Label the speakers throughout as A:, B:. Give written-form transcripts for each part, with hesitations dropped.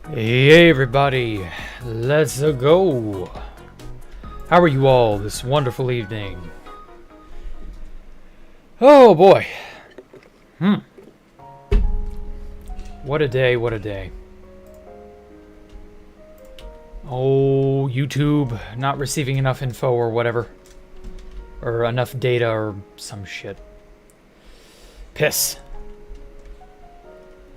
A: Hey everybody, let's go. How are you all this wonderful evening? Oh boy. What a day, what a day. Oh, YouTube not receiving enough info or whatever. Or enough data or some shit. Piss.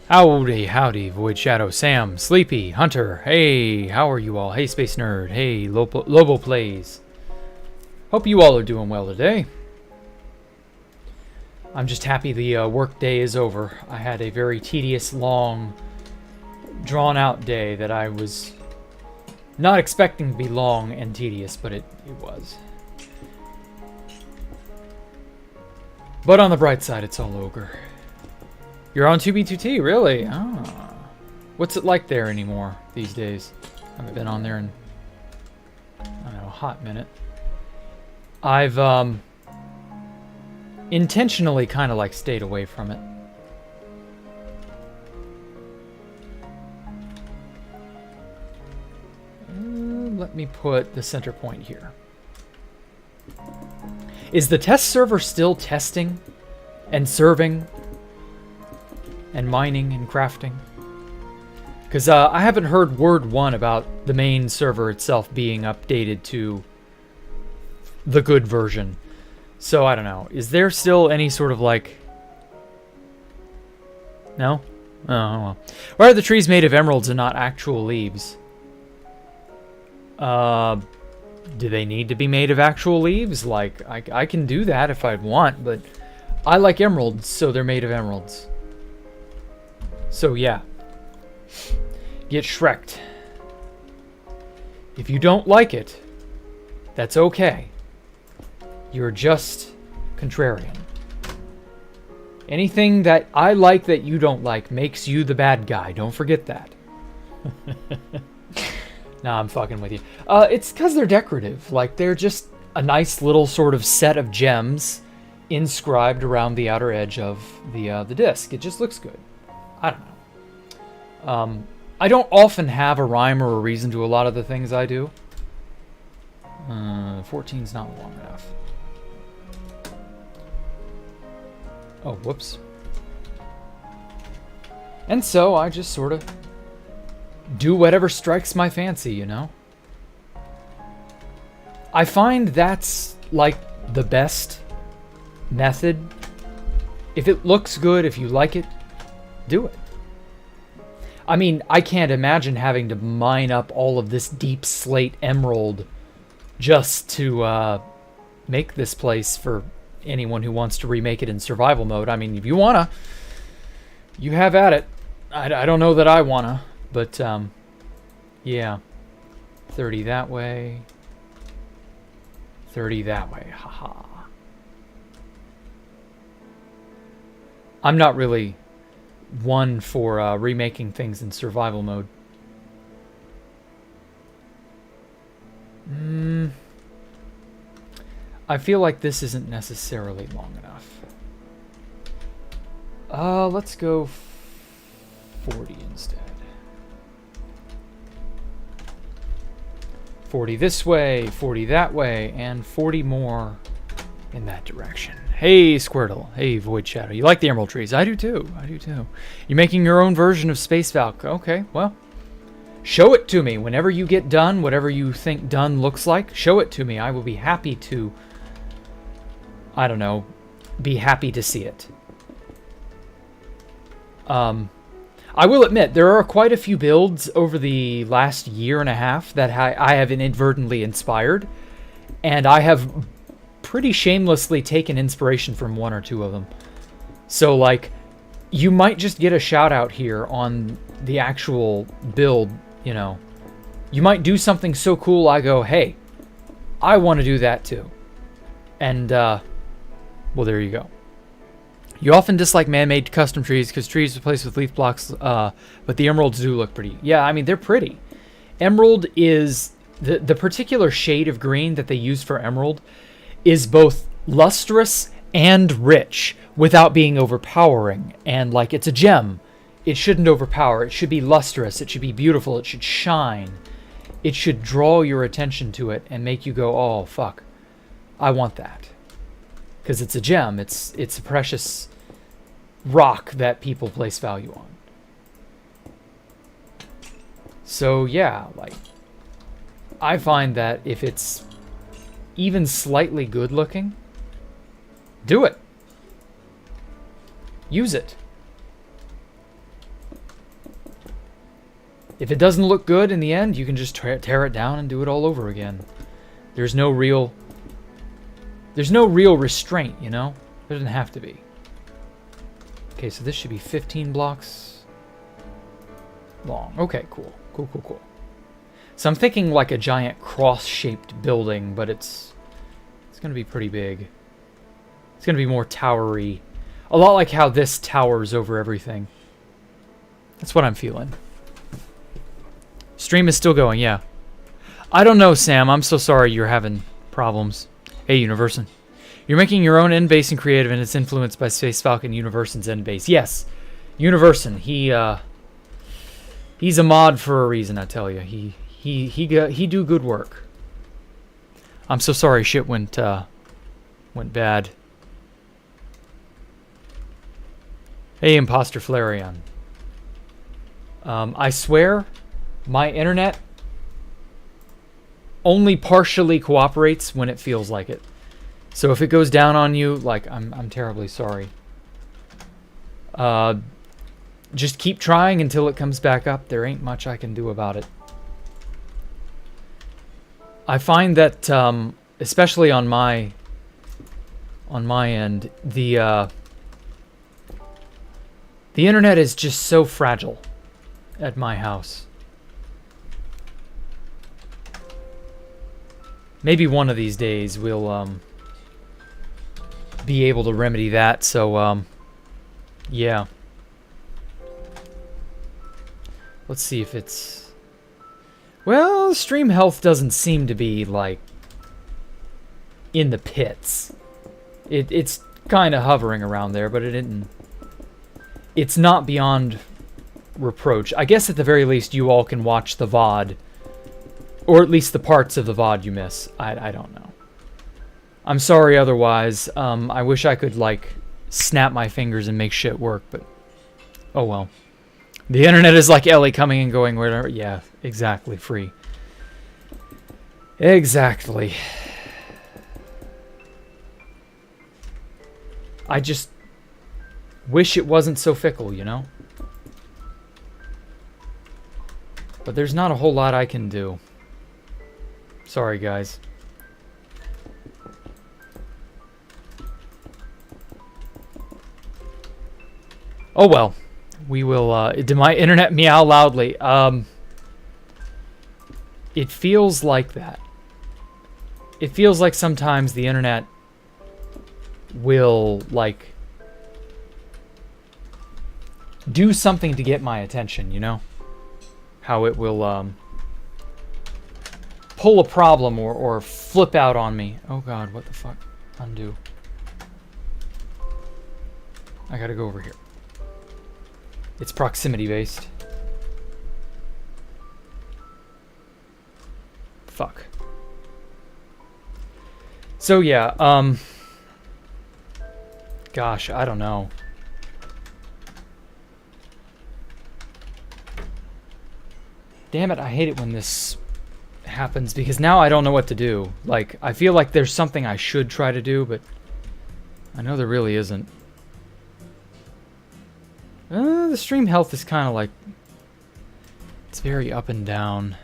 A: Howdy, Void Shadow, Sam, Sleepy, Hunter, hey, how are you all? Hey, Space Nerd, hey, Lobo Plays. Hope you all are doing well today. I'm just happy the work day is over. I had a very tedious, long, drawn-out day that I was not expecting to be long and tedious, but it was. But on the bright side, it's all over. You're on 2B2T, really? Ah. What's it like there anymore these days? I haven't been on there in, I don't know, a hot minute. I've intentionally kind of like stayed away from it. Let me put the center point here. Is the test server still testing and serving and mining and crafting? Because I haven't heard word one about the main server itself being updated to the good version. So I don't know. Is there still any sort of like... No? Oh, well. Why are the trees made of emeralds and not actual leaves? Do they need to be made of actual leaves? Like, I can do that if I'd want, but I like emeralds, so they're made of emeralds. So yeah, get Shrek'd. If you don't like it, that's okay. You're just contrarian. Anything that I like that you don't like makes you the bad guy. Don't forget that. Nah, I'm fucking with you. It's because they're decorative. Like, they're just a nice little sort of set of gems inscribed around the outer edge of the disc. It just looks good. I don't know. I don't often have a rhyme or a reason to a lot of the things I do. 14's not long enough. Oh, whoops. And so I just sort of do whatever strikes my fancy, you know? I find that's like the best method. If it looks good, if you like it, do it. I mean, I can't imagine having to mine up all of this deep slate emerald just to make this place for anyone who wants to remake it in survival mode. I mean, if you wanna, you have at it. I don't know that I wanna, but yeah. 30 that way. 30 that way. Haha. I'm not really one for remaking things in survival mode. I feel like this isn't necessarily long enough. Let's go 40 instead. 40 this way, 40 that way, and 40 more in that direction. Hey, Squirtle. Hey, Void Shadow. You like the emerald trees? I do too. I do too. You're making your own version of Space Valk. Okay, well, show it to me. Whenever you get done, whatever you think done looks like, show it to me. I will be happy to, I don't know, be happy to see it. I will admit, there are quite a few builds over the last year and a half that I have inadvertently inspired, and I have pretty shamelessly taken inspiration from one or two of them. So, like, you might just get a shout out here on the actual build, you know. You might do something so cool, I go, hey, I want to do that too. And, well, there you go. You often dislike man-made custom trees because trees replaced with leaf blocks, but the emeralds do look pretty. Yeah, I mean, they're pretty. Emerald is... The particular shade of green that they use for emerald is both lustrous and rich without being overpowering. And, like, it's a gem. it shouldn't overpower. It should be lustrous. It should be beautiful. It should shine. It should draw your attention to it and make you go, oh, fuck. I want that. Because it's a gem. It's a precious rock that people place value on. So, yeah, like, I find that if it's even slightly good looking, do it. Use it. If it doesn't look good in the end, you can just tear it down and do it all over again. There's no real restraint, you know? There doesn't have to be. Okay, so this should be 15 blocks long. Okay, cool. Cool. So I'm thinking like a giant cross-shaped building, but it's going to be pretty big. It's going to be more towery. A lot like how this towers over everything. That's what I'm feeling. Stream is still going, yeah. I don't know, Sam. I'm so sorry you're having problems. Hey, Universon. You're making your own end base in creative, and it's influenced by Space Falcon Universon's end base. Yes, Universon. He's a mod for a reason, I tell you. He do good work. I'm so sorry shit went bad. Hey, Imposter Flareon. I swear, my internet only partially cooperates when it feels like it. So if it goes down on you, like, I'm terribly sorry. Just keep trying until it comes back up. There ain't much I can do about it. I find that, especially on my end, the internet is just so fragile at my house. Maybe one of these days we'll be able to remedy that. So yeah. Let's see if it's... Well, stream health doesn't seem to be, like, in the pits. It's kind of hovering around there, but it didn't... It's not beyond reproach. I guess at the very least you all can watch the VOD. Or at least the parts of the VOD you miss. I don't know. I'm sorry otherwise. I wish I could, like, snap my fingers and make shit work, but... Oh well. The internet is like Ellie coming and going wherever. Yeah, exactly. Free. Exactly. I just wish it wasn't so fickle, you know? But there's not a whole lot I can do. Sorry, guys. Oh well. We will, did my internet meow loudly? It feels like that. It feels like sometimes the internet will, like, do something to get my attention, you know? How it will, pull a problem or flip out on me. Oh god, what the fuck? Undo. I gotta go over here. It's proximity based. Fuck. So yeah, gosh, I don't know. Damn it, I hate it when this happens because now I don't know what to do. Like, I feel like there's something I should try to do, but I know there really isn't. The stream health is kind of like... It's very up and down.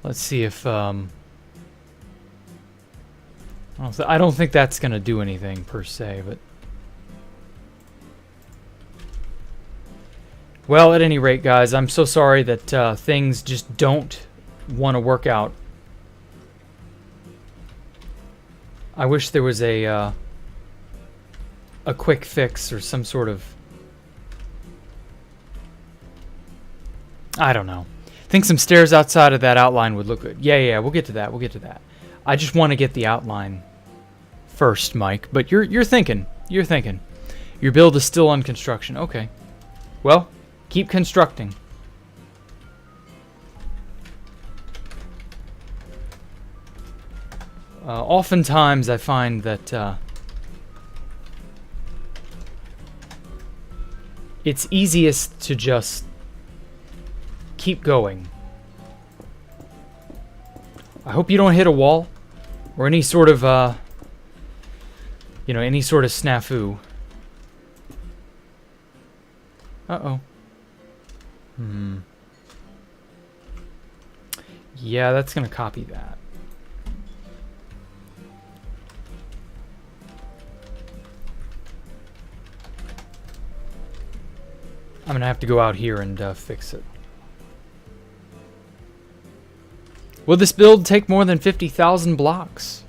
A: Let's see if... I don't think that's going to do anything, per se, but... Well, at any rate, guys, I'm so sorry that things just don't want to work out. I wish there was a quick fix or some sort of... I don't know. I think some stairs outside of that outline would look good. Yeah, we'll get to that. We'll get to that. I just want to get the outline first, Mike. But you're thinking. You're thinking. Your build is still on construction. Okay. Well, keep constructing. Oftentimes I find that it's easiest to just keep going. I hope you don't hit a wall or any sort of, any sort of snafu. Uh-oh. Yeah, that's gonna copy that. I'm gonna have to go out here and fix it. Will this build take more than 50,000 blocks?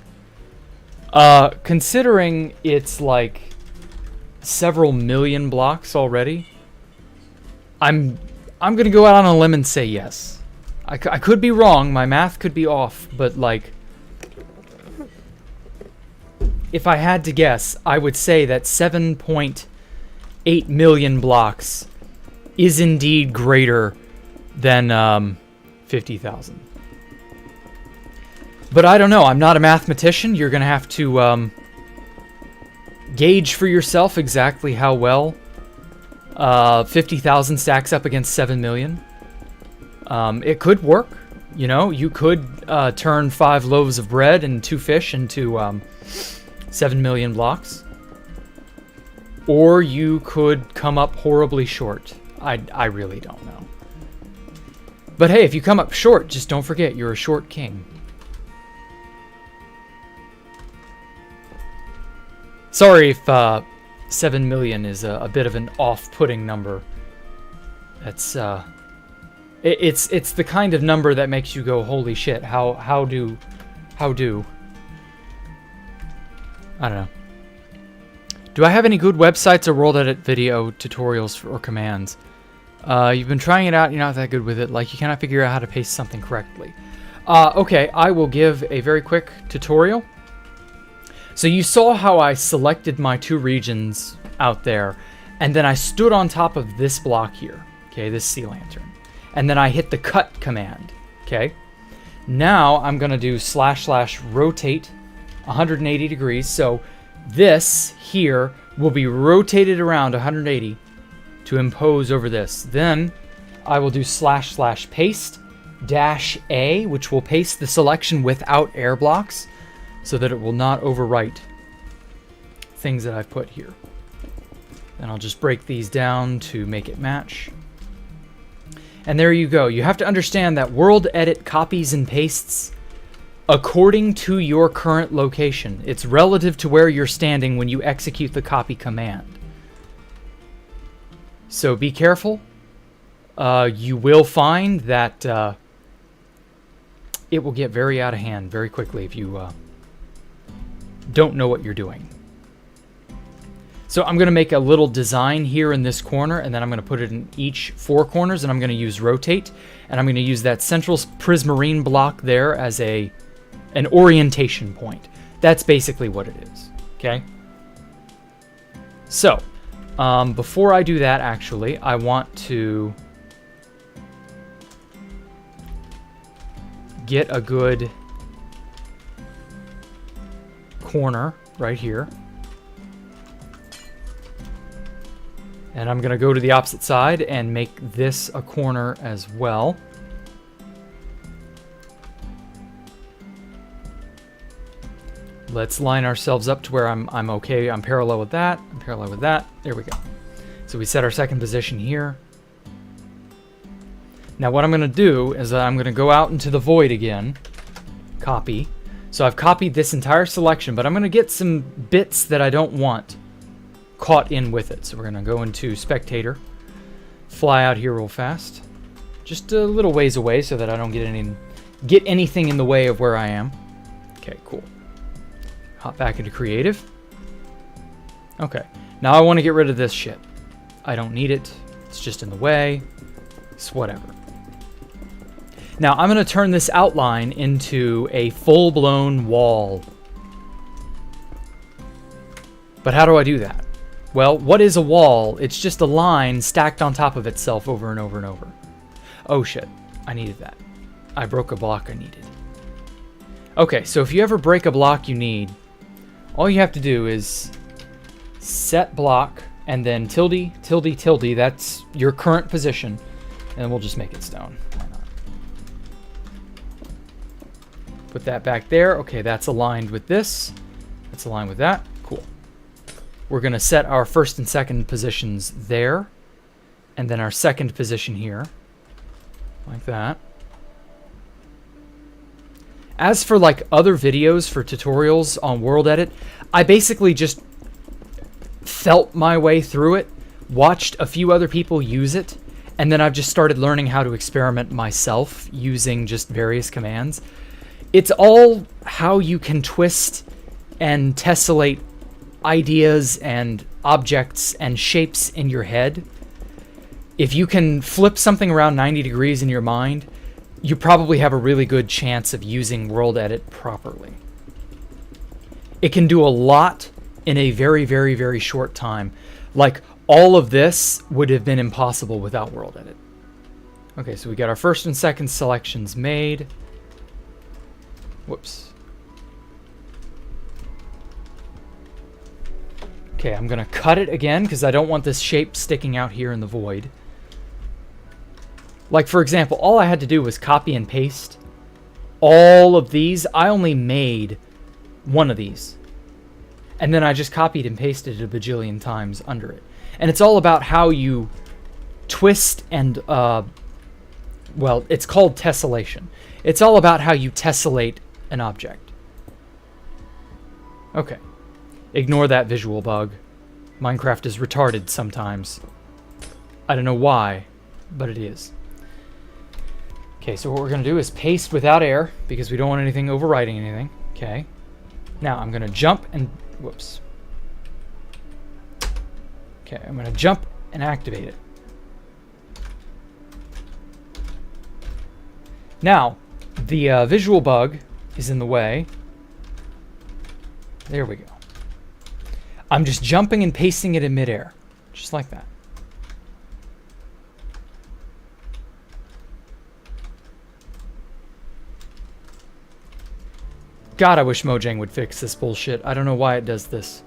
A: Considering it's like several million blocks already, I'm gonna go out on a limb and say yes. I could be wrong, my math could be off, but like, if I had to guess, I would say that 7.8 million blocks is indeed greater than 50,000. But I don't know, I'm not a mathematician. You're gonna have to gauge for yourself exactly how well 50,000 stacks up against 7 million. It could work, you could turn 5 loaves of bread and 2 fish into 7 million blocks. Or you could come up horribly short. I really don't know. But hey, if you come up short, just don't forget you're a short king. Sorry if 7 million is a bit of an off-putting number. That's it's the kind of number that makes you go, holy shit, how do I don't know. Do I have any good websites or world edit video tutorials or commands? You've been trying it out, you're not that good with it, like you cannot figure out how to paste something correctly. Okay, I will give a very quick tutorial. So you saw how I selected my 2 regions out there, and then I stood on top of this block here, okay, this sea lantern. And then I hit the cut command, okay? Now I'm gonna do / rotate 180 degrees, so this here will be rotated around 180 to impose over this. Then I will do / paste -A, which will paste the selection without air blocks, so that it will not overwrite things that I've put here. Then I'll just break these down to make it match. And there you go. You have to understand that world edit copies and pastes according to your current location. It's relative to where you're standing when you execute the copy command. So be careful. You will find that it will get very out of hand very quickly if you don't know what you're doing. So I'm going to make a little design here in this corner, and then I'm going to put it in each 4 corners, and I'm going to use rotate, and I'm going to use that central prismarine block there as an orientation point. That's basically what it is, okay? So, before I do that, actually, I want to get a good corner right here. And I'm going to go to the opposite side and make this a corner as well. Let's line ourselves up to where I'm okay. I'm parallel with that. I'm parallel with that. There we go. So we set our second position here. Now what I'm going to do is I'm going to go out into the void again. Copy. So I've copied this entire selection, but I'm going to get some bits that I don't want caught in with it. So we're going to go into spectator, fly out here real fast, just a little ways away so that I don't get anything in the way of where I am. Okay, cool. Hop back into creative. Okay, now I want to get rid of this shit. I don't need it. It's just in the way. It's whatever. Now I'm going to turn this outline into a full-blown wall. But how do I do that? Well, what is a wall? It's just a line stacked on top of itself over and over and over. Oh shit, I needed that. I broke a block I needed. Okay, so if you ever break a block you need, all you have to do is set block and then tilde, tilde, tilde. That's your current position. And then we'll just make it stone. Why not? Put that back there. Okay, that's aligned with this. That's aligned with that. Cool. We're going to set our first and second positions there. And then our second position here. Like that. As for like other videos for tutorials on World Edit, I basically just felt my way through it, watched a few other people use it, and then I've just started learning how to experiment myself using just various commands. It's all how you can twist and tessellate ideas and objects and shapes in your head. If you can flip something around 90 degrees in your mind, you probably have a really good chance of using World Edit properly. It can do a lot in a very, very, very short time. Like, all of this would have been impossible without World Edit. Okay, so we got our first and second selections made. Whoops. Okay, I'm going to cut it again because I don't want this shape sticking out here in the void. Like, for example, all I had to do was copy and paste all of these. I only made one of these. And then I just copied and pasted it a bajillion times under it. And it's all about how you twist and, well, it's called tessellation. It's all about how you tessellate an object. Okay. Ignore that visual bug. Minecraft is retarded sometimes. I don't know why, but it is. Okay, so what we're going to do is paste without air, because we don't want anything overwriting anything. Okay. Now I'm going to jump and... Whoops. Okay, I'm going to jump and activate it. Now, the visual bug is in the way. There we go. I'm just jumping and pasting it in midair. Just like that. God, I wish Mojang would fix this bullshit. I don't know why it does this.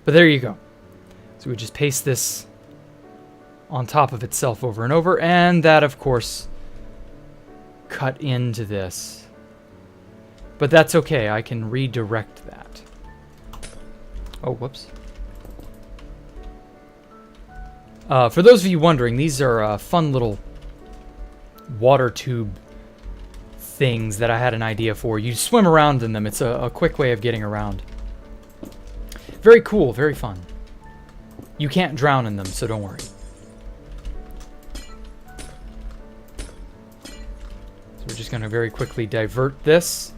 A: But there you go. So we just paste this on top of itself over and over. And that, of course, cut into this. But that's okay. I can redirect that. Oh, whoops. For those of you wondering, these are fun little water tube things that I had an idea for. You swim around in them. It's a quick way of getting around. Very cool, very fun. You can't drown in them, so don't worry. So we're just going to very quickly divert this.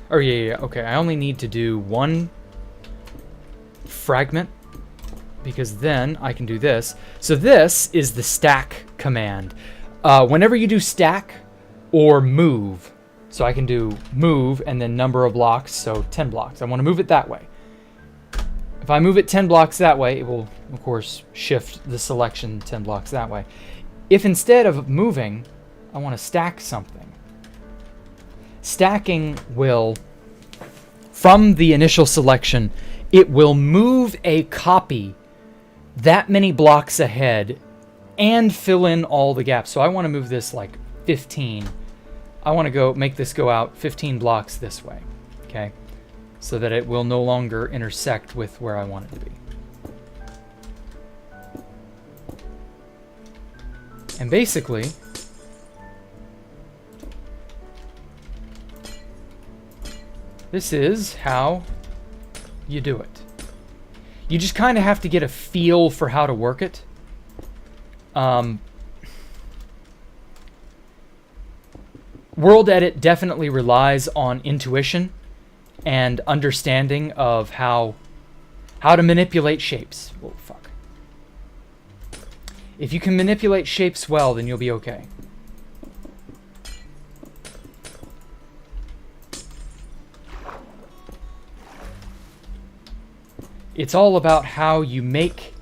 A: Oh, yeah, okay. I only need to do one fragment, because then I can do this. So this is the stack command. Whenever you do stack or move, so I can do move and then number of blocks, so 10 blocks. I want to move it that way. If I move it 10 blocks that way, it will, of course, shift the selection 10 blocks that way. If instead of moving, I want to stack something, stacking will, from the initial selection, it will move a copy that many blocks ahead and fill in all the gaps. So I want to move this like 15. I want to go make this go out 15 blocks this way, okay? So that it will no longer intersect with where I want it to be. And basically, this is how you do it. You just kind of have to get a feel for how to work it. World Edit definitely relies on intuition and understanding of how to manipulate shapes. Whoa, fuck. If you can manipulate shapes well, then you'll be okay. It's all about how you make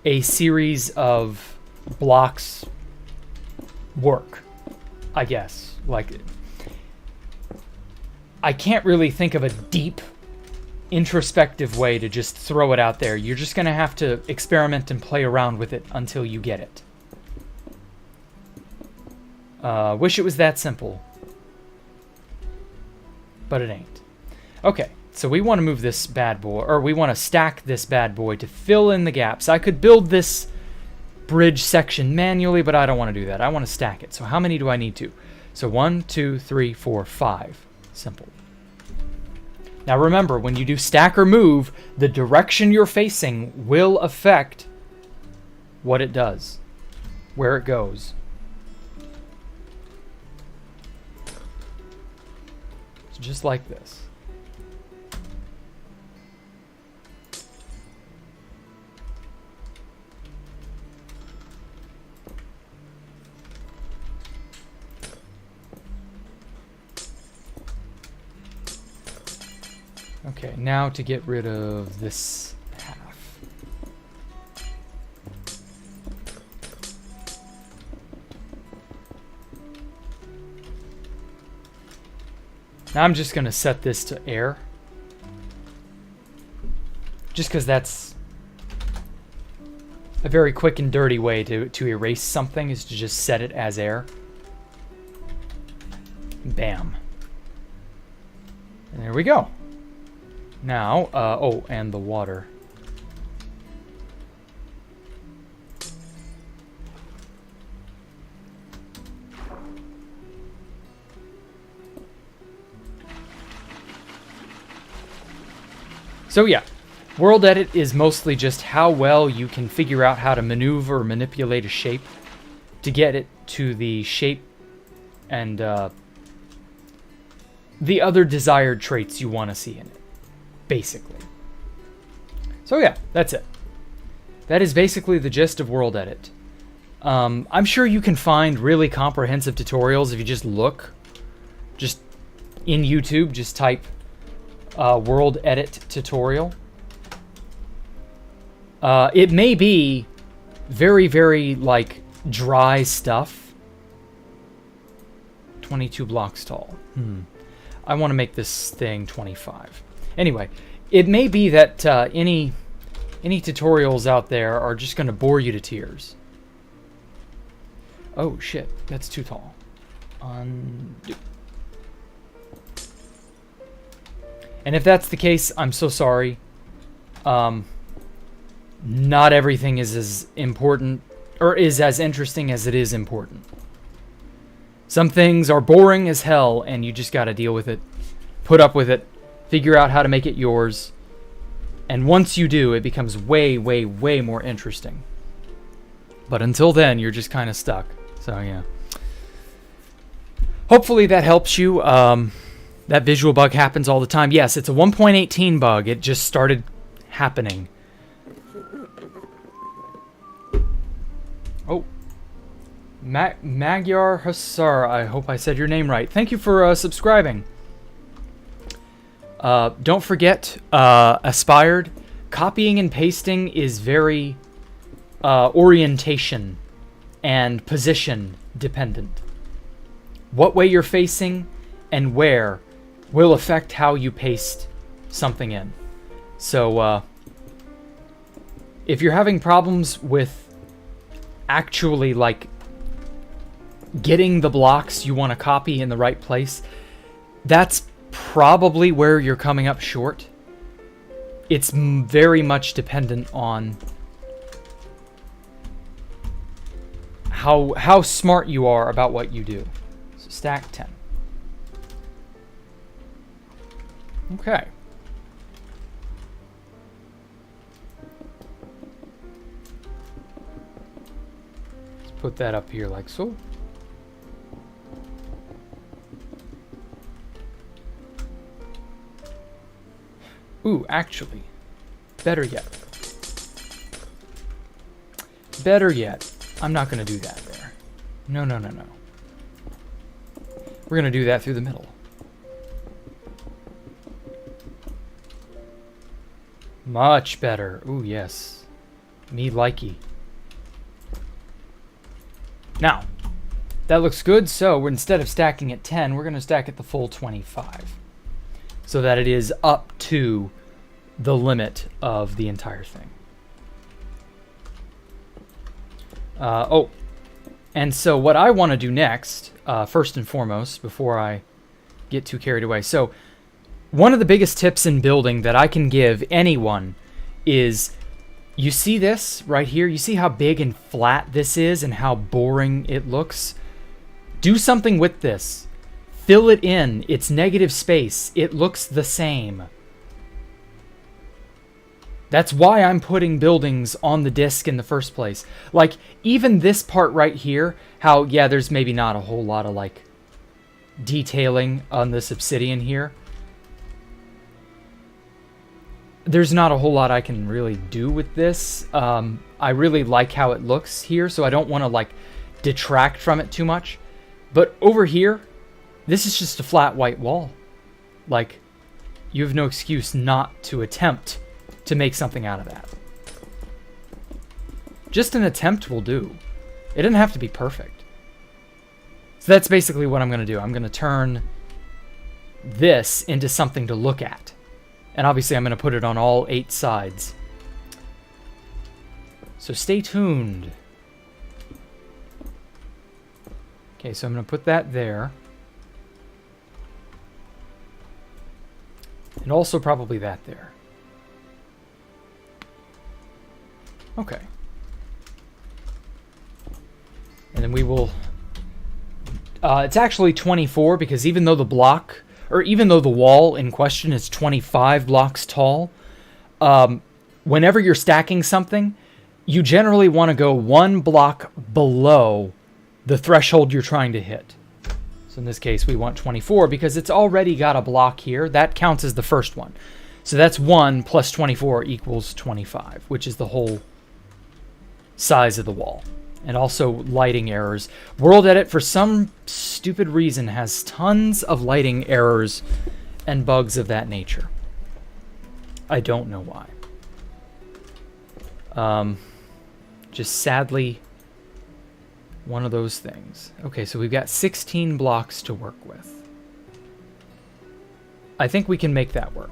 A: a series of blocks work, I guess. Like, I can't really think of a deep, introspective way to just throw it out there. You're just going to have to experiment and play around with it until you get it. Wish it was that simple. But it ain't. Okay, so we want to move this bad boy, or we want to stack this bad boy to fill in the gaps. I could build this bridge section manually, but I don't want to do that. I want to stack it. So how many do I need to? So 1, 2, 3, 4, 5. Simple. Now remember, when you do stack or move, the direction you're facing will affect what it does, where it goes. So just like this. Okay, now to get rid of this half. Now I'm just going to set this to air. Just because that's a very quick and dirty way to erase something, is to just set it as air. Bam. And there we go. Now, oh, and the water. So yeah, world edit is mostly just how well you can figure out how to maneuver or manipulate a shape to get it to the shape and the other desired traits you want to see in it. Basically. So yeah, that's it. That is basically the gist of world edit. I'm sure you can find really comprehensive tutorials if you just look. Just in YouTube, just type world edit tutorial. It may be very, very, like, dry stuff. 22 blocks tall. I want to make this thing 25. Anyway, it may be that any tutorials out there are just going to bore you to tears. Oh shit, that's too tall. Undo. And if that's the case, I'm so sorry. Not everything is as important, or is as interesting as it is important. Some things are boring as hell, and you just got to deal with it, put up with it, figure out how to make it yours, and once you do, it becomes way, way, way more interesting. But until then, you're just kind of stuck. So yeah. Hopefully that helps you. That visual bug happens all the time. Yes, it's a 1.18 bug. It just started happening. Oh. Magyar Hussar, I hope I said your name right. Thank you for subscribing. Don't forget, Aspired, copying and pasting is very orientation and position dependent. What way you're facing and where will affect how you paste something in. So, if you're having problems with actually, like, getting the blocks you want to copy in the right place, that's probably where you're coming up short. It's very much dependent on how smart you are about what you do. So stack 10. Okay. Let's put that up here like so. Ooh, actually, better yet. Better yet, I'm not going to do that there. No. We're going to do that through the middle. Much better. Ooh, yes. Me likey. Now, that looks good, so we're, instead of stacking at 10, we're going to stack at the full 25. So that it is up to the limit of the entire thing. Oh, and so what I want to do next, first and foremost, before I get too carried away. So one of the biggest tips in building that I can give anyone is, you see this right here? You see how big and flat this is and how boring it looks? Do something with this. Fill it in. It's negative space. It looks the same. That's why I'm putting buildings on the disc in the first place. Like, even this part right here, how, yeah, there's maybe not a whole lot of, like, detailing on this obsidian here. There's not a whole lot I can really do with this. I really like how it looks here, so I don't want to, like, detract from it too much. But over here, this is just a flat white wall. Like, you have no excuse not to attempt to make something out of that. Just an attempt will do. It doesn't have to be perfect. So that's basically what I'm going to do. I'm going to turn this into something to look at. And obviously I'm going to put it on all 8 sides. So stay tuned. Okay, so I'm going to put that there. And also probably that there. Okay. And then we will... it's actually 24 because even though the block, or even though the wall in question is 25 blocks tall, whenever you're stacking something, you generally want to go 1 block below the threshold you're trying to hit. So in this case, we want 24 because it's already got a block here. That counts as the first one. So that's 1 plus 24 equals 25, which is the whole size of the wall. And also lighting errors. World Edit, for some stupid reason, has tons of lighting errors and bugs of that nature. I don't know why. Just sadly, one of those things. Okay, so we've got 16 blocks to work with. I think we can make that work.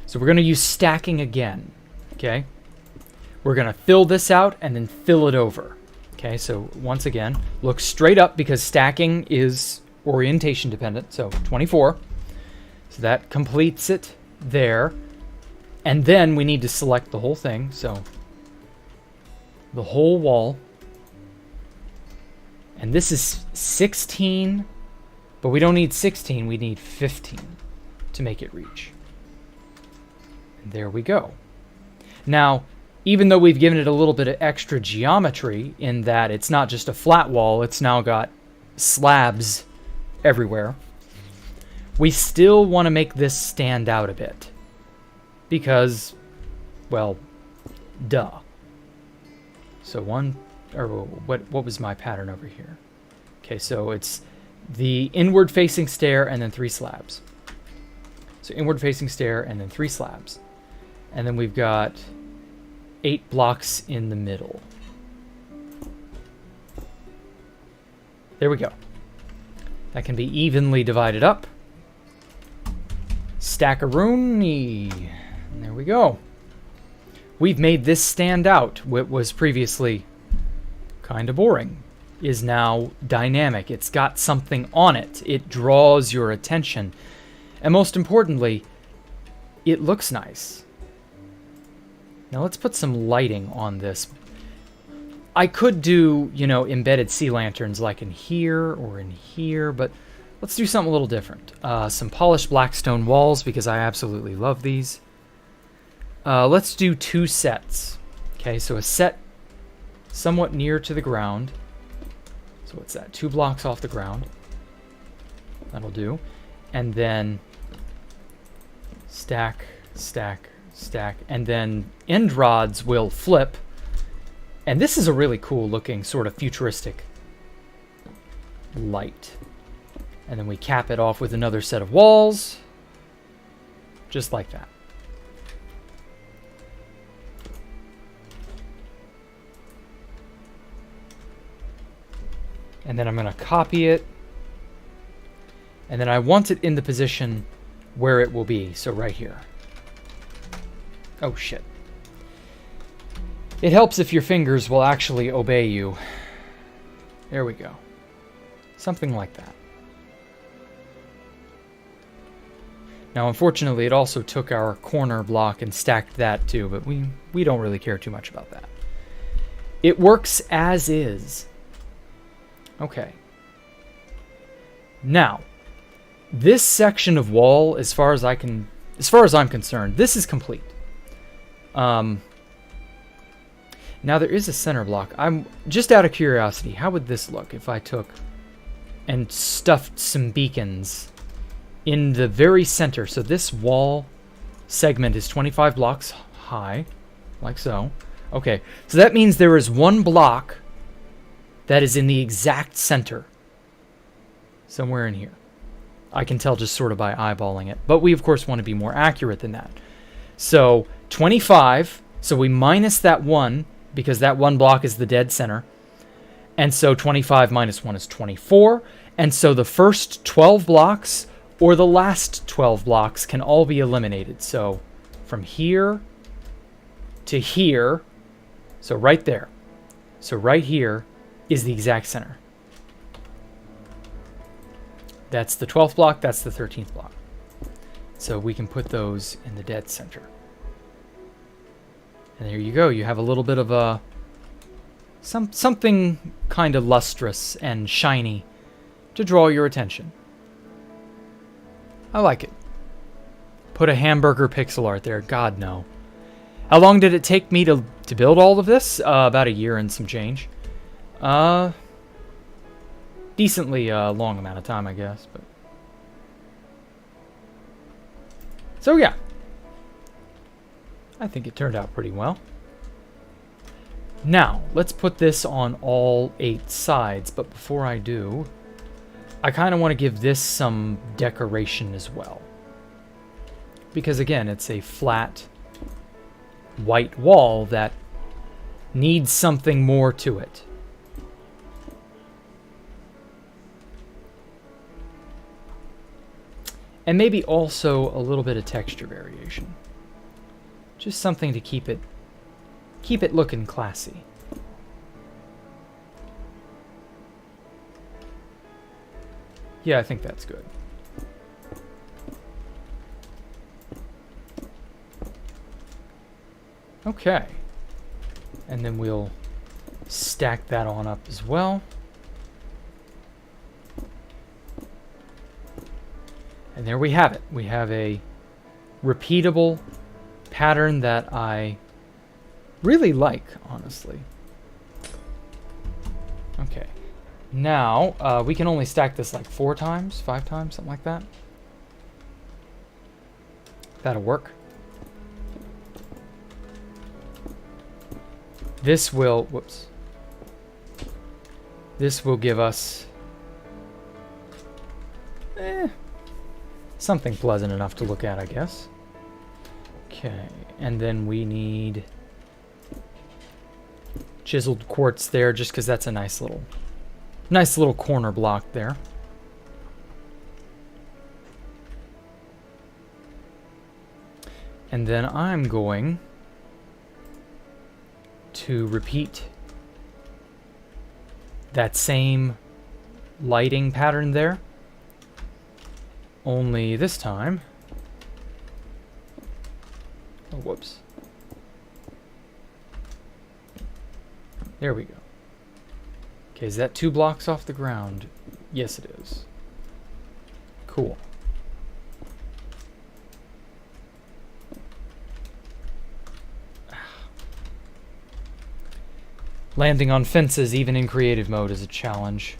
A: So we're going to use stacking again. Okay? We're going to fill this out and then fill it over. Okay, so once again, look straight up because stacking is orientation dependent. So 24. So that completes it there. And then we need to select the whole thing. So the whole wall. And this is 16, but we don't need 16, we need 15 to make it reach. And there we go. Now, even though we've given it a little bit of extra geometry in that it's not just a flat wall, it's now got slabs everywhere, we still want to make this stand out a bit. Because, well, duh. So what was my pattern over here? Okay, so it's the inward facing stair and then 3 slabs. So inward facing stair and then 3 slabs. And then we've got 8 blocks in the middle. There we go. That can be evenly divided up. Stack-a-rooney. And there we go. We've made this stand out. What was previously kind of boring is now dynamic. It's got something on it. It draws your attention. And most importantly, it looks nice. Now let's put some lighting on this. I could do, you know, embedded sea lanterns like in here or in here, but let's do something a little different. Some polished black stone walls because I absolutely love these. Let's do 2 sets. Okay, so a set somewhat near to the ground. So what's that? 2 blocks off the ground. That'll do. And then stack, stack, stack, and then end rods will flip. And this is a really cool looking sort of futuristic light. And then we cap it off with another set of walls. Just like that. And then I'm going to copy it. And then I want it in the position where it will be. So right here. Oh, shit. It helps if your fingers will actually obey you. There we go. Something like that. Now, unfortunately, it also took our corner block and stacked that too, but we don't really care too much about that. It works as is. Okay. Now, this section of wall, as far as I'm concerned, this is complete. Now there is a center block. I'm just out of curiosity, how would this look if I took and stuffed some beacons in the very center? So this wall segment is 25 blocks high, like so. Okay, so that means there is one block that is in the exact center. Somewhere in here. I can tell just sort of by eyeballing it. But we, of course, want to be more accurate than that. So 25, so we minus that 1, because that 1 block is the dead center. And so 25 minus 1 is 24. And so the first 12 blocks or the last 12 blocks can all be eliminated. So from here to here, so right there. So right here is the exact center. That's the 12th block, that's the 13th block. So we can put those in the dead center. And there you go. You have a little bit of a something kind of lustrous and shiny to draw your attention. I like it. Put a hamburger pixel art there. God, no. How long did it take me to build all of this? About a year and some change. Decently long amount of time, I guess. But so yeah, I think it turned out pretty well. Now let's put this on all 8 sides. But before I do, I kind of want to give this some decoration as well, because again, it's a flat white wall that needs something more to it. And maybe also a little bit of texture variation. Just something to keep it looking classy. Yeah, I think that's good. Okay. And then we'll stack that on up as well. And there we have it. We have a repeatable pattern that I really like, honestly. Okay. Now, we can only stack this like 4 times, 5 times, something like that. That'll work. This will, whoops. This will give us something pleasant enough to look at, I guess. Okay, and then we need chiseled quartz there, just because that's a nice little corner block there. And then I'm going to repeat that same lighting pattern there, only this time, oh, whoops, there we go. Okay, is that 2 blocks off the ground? Yes, it is. Cool. Landing on fences, even in creative mode, is a challenge.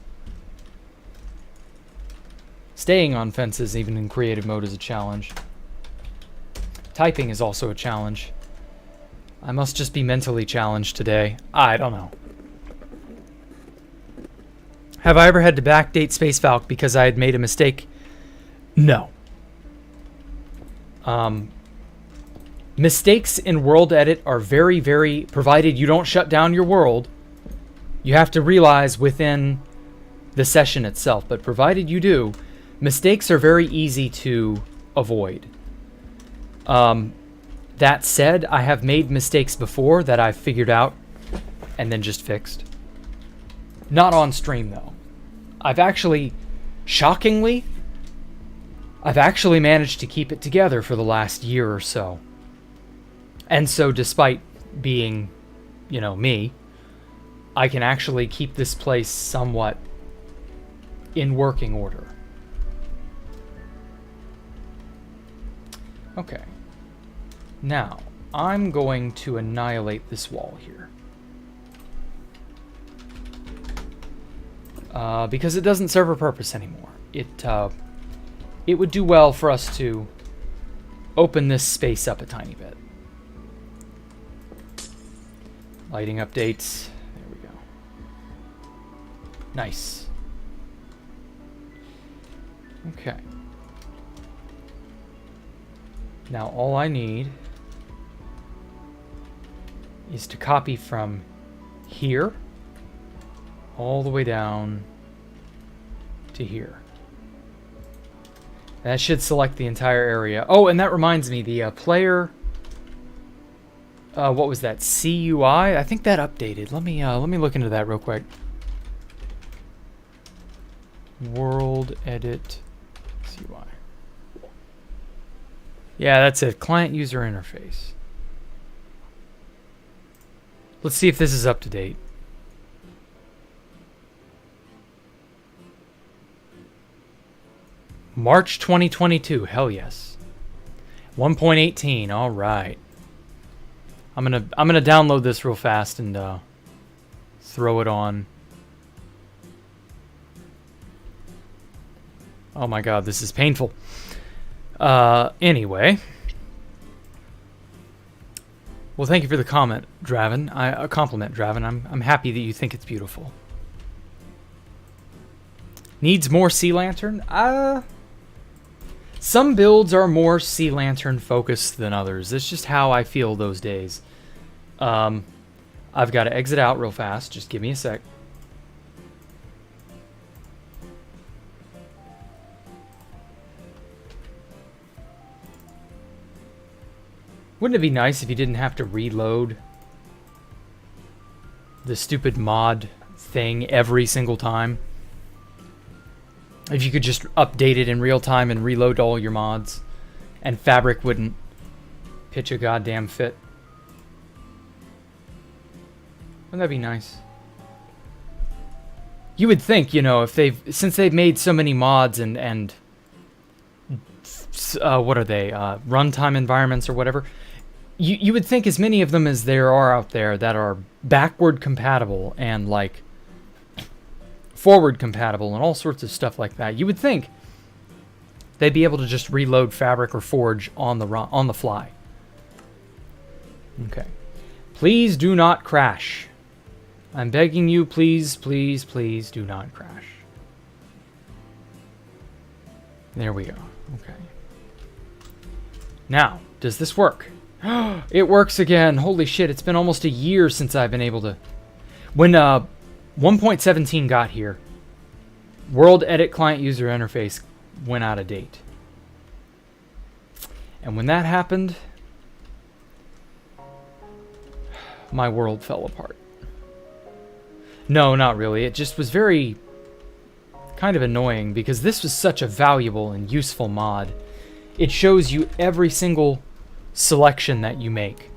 A: Staying on fences, even in creative mode, is a challenge. Typing is also a challenge. I must just be mentally challenged today. I don't know. Have I ever had to backdate Space Valk because I had made a mistake? No. Mistakes in World Edit are very, very, provided you don't shut down your world, you have to realize within the session itself, but provided you do, mistakes are very easy to avoid. That said, I have made mistakes before that I've figured out and then just fixed. Not on stream, though. Shockingly, I've actually managed to keep it together for the last year or so. And so despite being, me, I can actually keep this place somewhat in working order. Okay. Now, I'm going to annihilate this wall here. Because it doesn't serve a purpose anymore. It would do well for us to open this space up a tiny bit. Lighting updates. There we go. Nice. Okay. Now all I need is to copy from here all the way down to here. That should select the entire area. Oh, and that reminds me, the player, what was that? CUI? I think that updated. Let me look into that real quick. World edit CUI. Yeah, that's it. Client user interface. Let's see if this is up to date. March 2022. Hell yes. 1.18. All right. I'm gonna download this real fast and throw it on. Oh my god, this is painful. Anyway. Well, thank you for the comment, Draven. A compliment, Draven. I'm happy that you think it's beautiful. Needs more Sea Lantern? Some builds are more Sea Lantern focused than others. It's just how I feel those days. I've got to exit out real fast. Just give me a sec. Wouldn't it be nice if you didn't have to reload the stupid mod thing every single time? If you could just update it in real time and reload all your mods, and Fabric wouldn't pitch a goddamn fit. Wouldn't that be nice? You would think, since they've made so many mods and what are they, runtime environments or whatever, you would think as many of them as there are out there that are backward compatible and like forward compatible and all sorts of stuff like that. You would think they'd be able to just reload Fabric or Forge on the fly. Okay. Please do not crash. I'm begging you, please, please, please do not crash. There we go. Okay. Now, does this work? It works again. Holy shit, it's been almost a year since I've been able to... When 1.17 got here, World Edit Client User Interface went out of date. And when that happened, my world fell apart. No, not really. It just was very kind of annoying because this was such a valuable and useful mod. It shows you every single selection that you make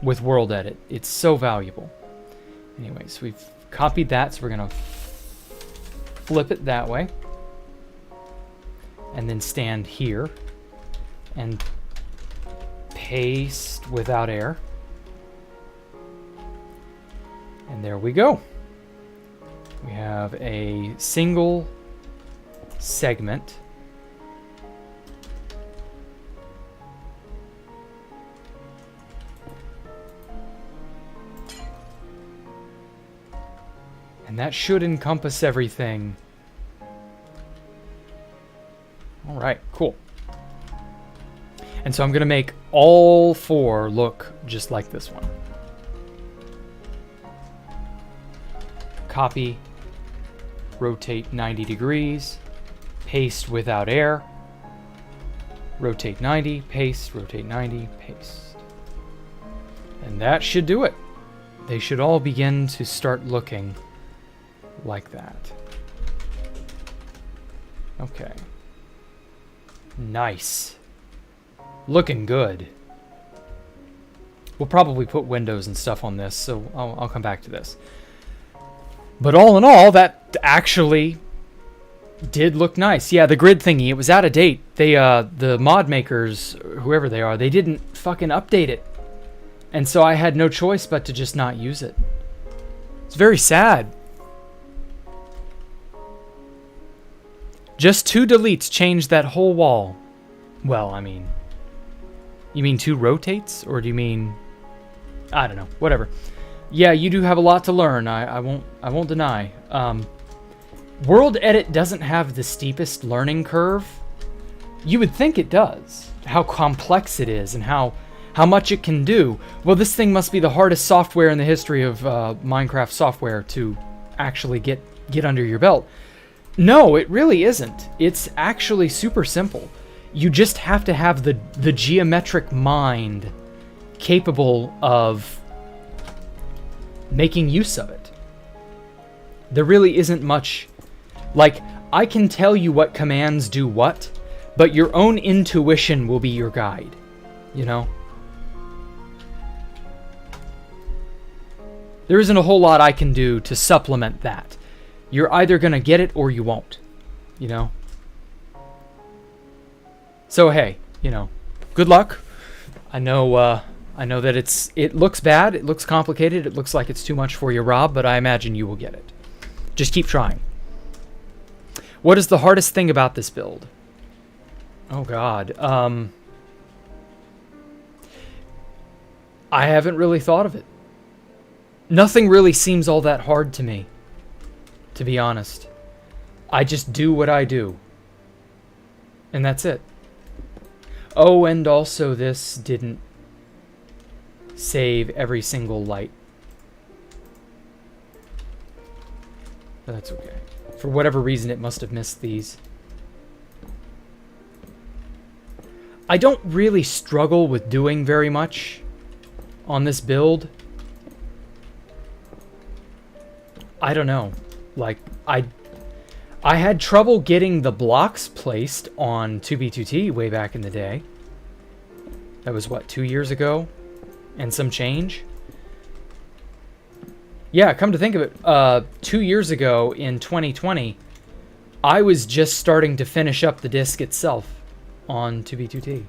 A: with World Edit. It's so valuable. Anyways, we've copied that, so we're going to flip it that way. And then stand here and paste without error. And there we go. We have a single segment. And that should encompass everything. All right, cool. And so I'm going to make all four look just like this one. Copy, rotate 90 degrees, paste without air, rotate 90, paste, rotate 90, paste. And that should do it. They should all begin to start looking like that. Okay. Nice. Looking good. We'll probably put windows and stuff on this, so I'll come back to this. But all in all, that actually did look nice. Yeah, the grid thingy, it was out of date. They, the mod makers, whoever they are, they didn't fucking update it. And so I had no choice but to just not use it. It's very sad. Just 2 deletes changed that whole wall. Well, I mean... You mean 2 rotates? Or do you mean... I don't know. Whatever. Yeah, you do have a lot to learn. I won't deny. World Edit doesn't have the steepest learning curve. You would think it does. How complex it is and how much it can do. Well, this thing must be the hardest software in the history of Minecraft software to actually get under your belt. No, it really isn't. It's actually super simple. You just have to have the geometric mind capable of making use of it. There really isn't much... Like, I can tell you what commands do what, but your own intuition will be your guide. You know? There isn't a whole lot I can do to supplement that. You're either going to get it or you won't. You know? So, hey, you know, good luck. I know that it looks bad, it looks complicated, it looks like it's too much for you, Rob, but I imagine you will get it. Just keep trying. What is the hardest thing about this build? Oh, God. I haven't really thought of it. Nothing really seems all that hard to me, to be honest. I just do what I do. And that's it. Oh, and also this didn't save every single light. But that's okay. For whatever reason, it must have missed these. I don't really struggle with doing very much on this build. I don't know. Like, I had trouble getting the blocks placed on 2B2T way back in the day. That was, what, 2 years ago? And some change? Yeah, come to think of it, 2 years ago in 2020, I was just starting to finish up the disc itself on 2B2T.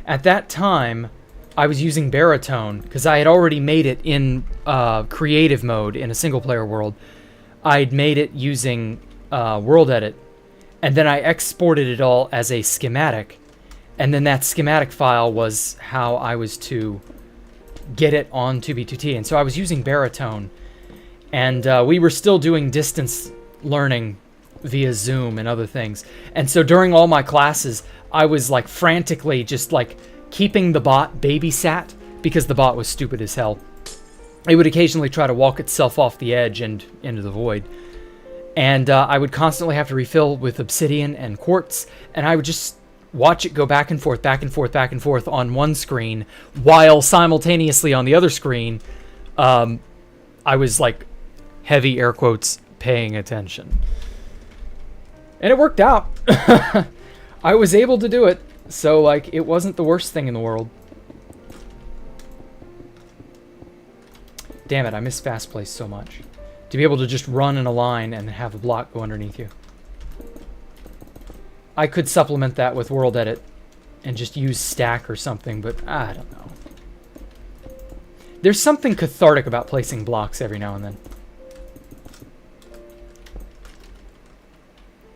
A: At that time, I was using Baritone, because I had already made it in creative mode in a single-player world. I'd made it using World Edit, and then I exported it all as a schematic, and then that schematic file was how I was to get it on 2B2T. And so I was using Baritone, and we were still doing distance learning via Zoom and other things. And so during all my classes, I was like frantically just like keeping the bot babysat, because the bot was stupid as hell. It would occasionally try to walk itself off the edge and into the void. And I would constantly have to refill with obsidian and quartz, and I would just watch it go back and forth, back and forth, back and forth on one screen, while simultaneously on the other screen, I was like, heavy air quotes, paying attention. And it worked out. I was able to do it, so like, it wasn't the worst thing in the world. Damn it, I miss fast place so much. To be able to just run in a line and have a block go underneath you. I could supplement that with World Edit and just use stack or something, but I don't know. There's something cathartic about placing blocks every now and then.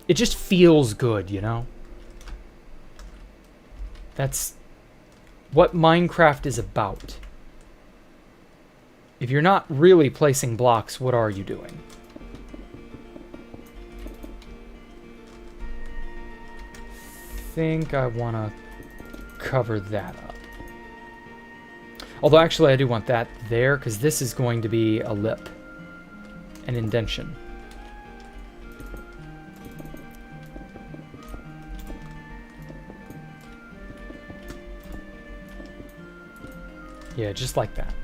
A: It just feels good, you know? That's what Minecraft is about. If you're not really placing blocks, what are you doing? I think I want to cover that up. Although actually I do want that there, because this is going to be a lip. an indention. Yeah, just like that.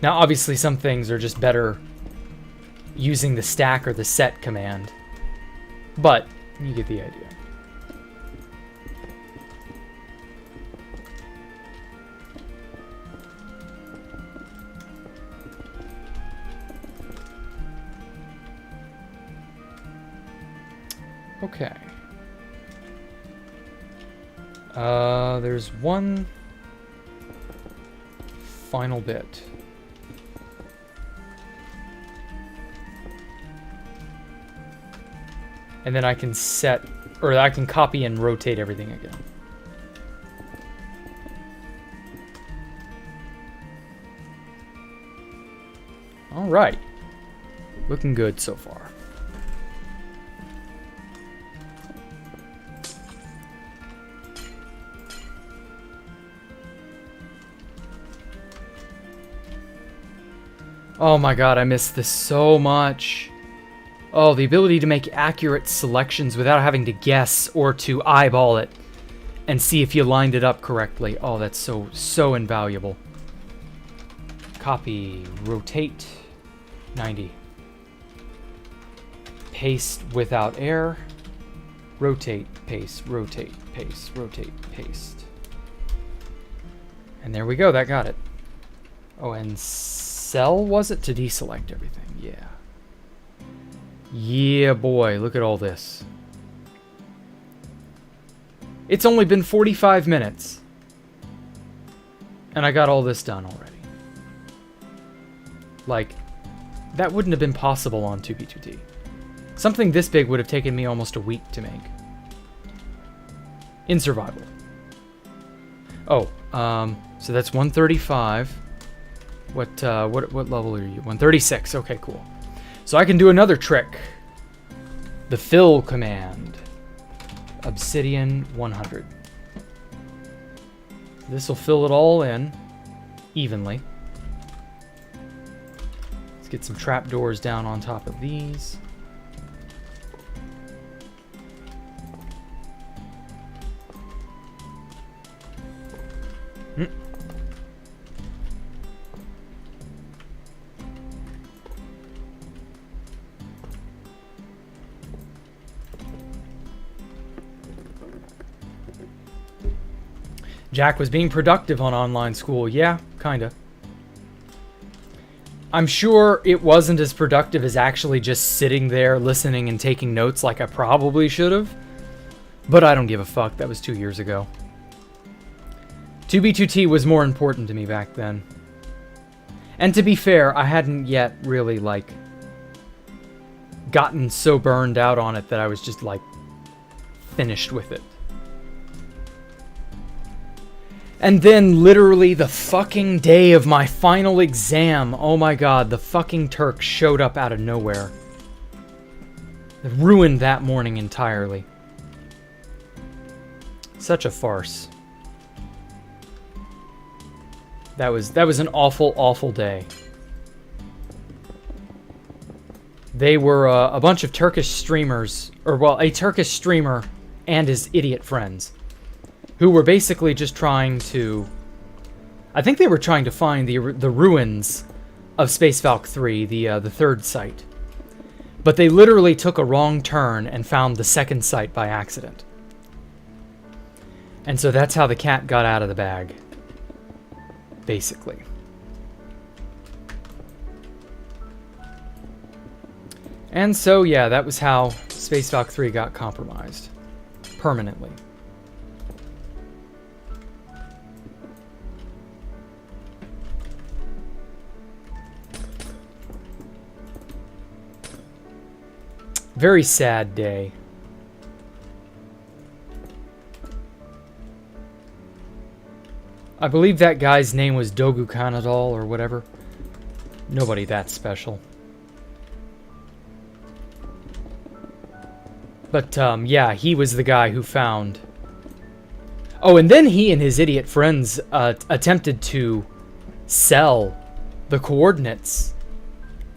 A: Now, obviously, some things are just better using the stack or the set command, but you get the idea. Okay. There's one final bit. And then I can set, or I can copy and rotate everything again. All right. Looking good so far. Oh my god, I miss this so much. Oh, the ability to make accurate selections without having to guess or to eyeball it and see if you lined it up correctly. Oh, that's so invaluable. Copy, rotate, 90. Paste without error. Rotate, paste, rotate, paste, rotate, paste. And there we go, that got it. Oh, and cell was it to deselect everything? Yeah. Yeah, boy, look at all this. It's only been 45 minutes. And I got all this done already. Like, that wouldn't have been possible on 2B2T. Something this big would have taken me almost a week to make. In survival. Oh, so that's 135. What level are you? 136. Okay, cool. So I can do another trick. The fill command. Obsidian 100. This will fill it all in evenly. Let's get some trapdoors down on top of these. Jack was being productive on online school. Yeah, kinda. I'm sure it wasn't as productive as actually just sitting there listening and taking notes like I probably should have. But I don't give a fuck. That was 2 years ago. 2B2T was more important to me back then. And to be fair, I hadn't yet really, like, gotten so burned out on it that I was just, like, finished with it. And then, literally, the fucking day of my final exam, oh my god, the fucking Turk showed up out of nowhere. It ruined that morning entirely. Such a farce. That was an awful, awful day. They were a bunch of Turkish streamers, or well, a Turkish streamer and his idiot friends, who were basically just trying to... I think they were trying to find the ruins of Space Valk 3, the third site. But they literally took a wrong turn and found the second site by accident. And so that's how the cat got out of the bag. Basically. And so, yeah, that was how Space Valk 3 got compromised. Permanently. Very sad day. I believe that guy's name was Dogu Kanadal or whatever. Nobody that special. But, yeah, he was the guy who found... Oh, and then he and his idiot friends attempted to sell the coordinates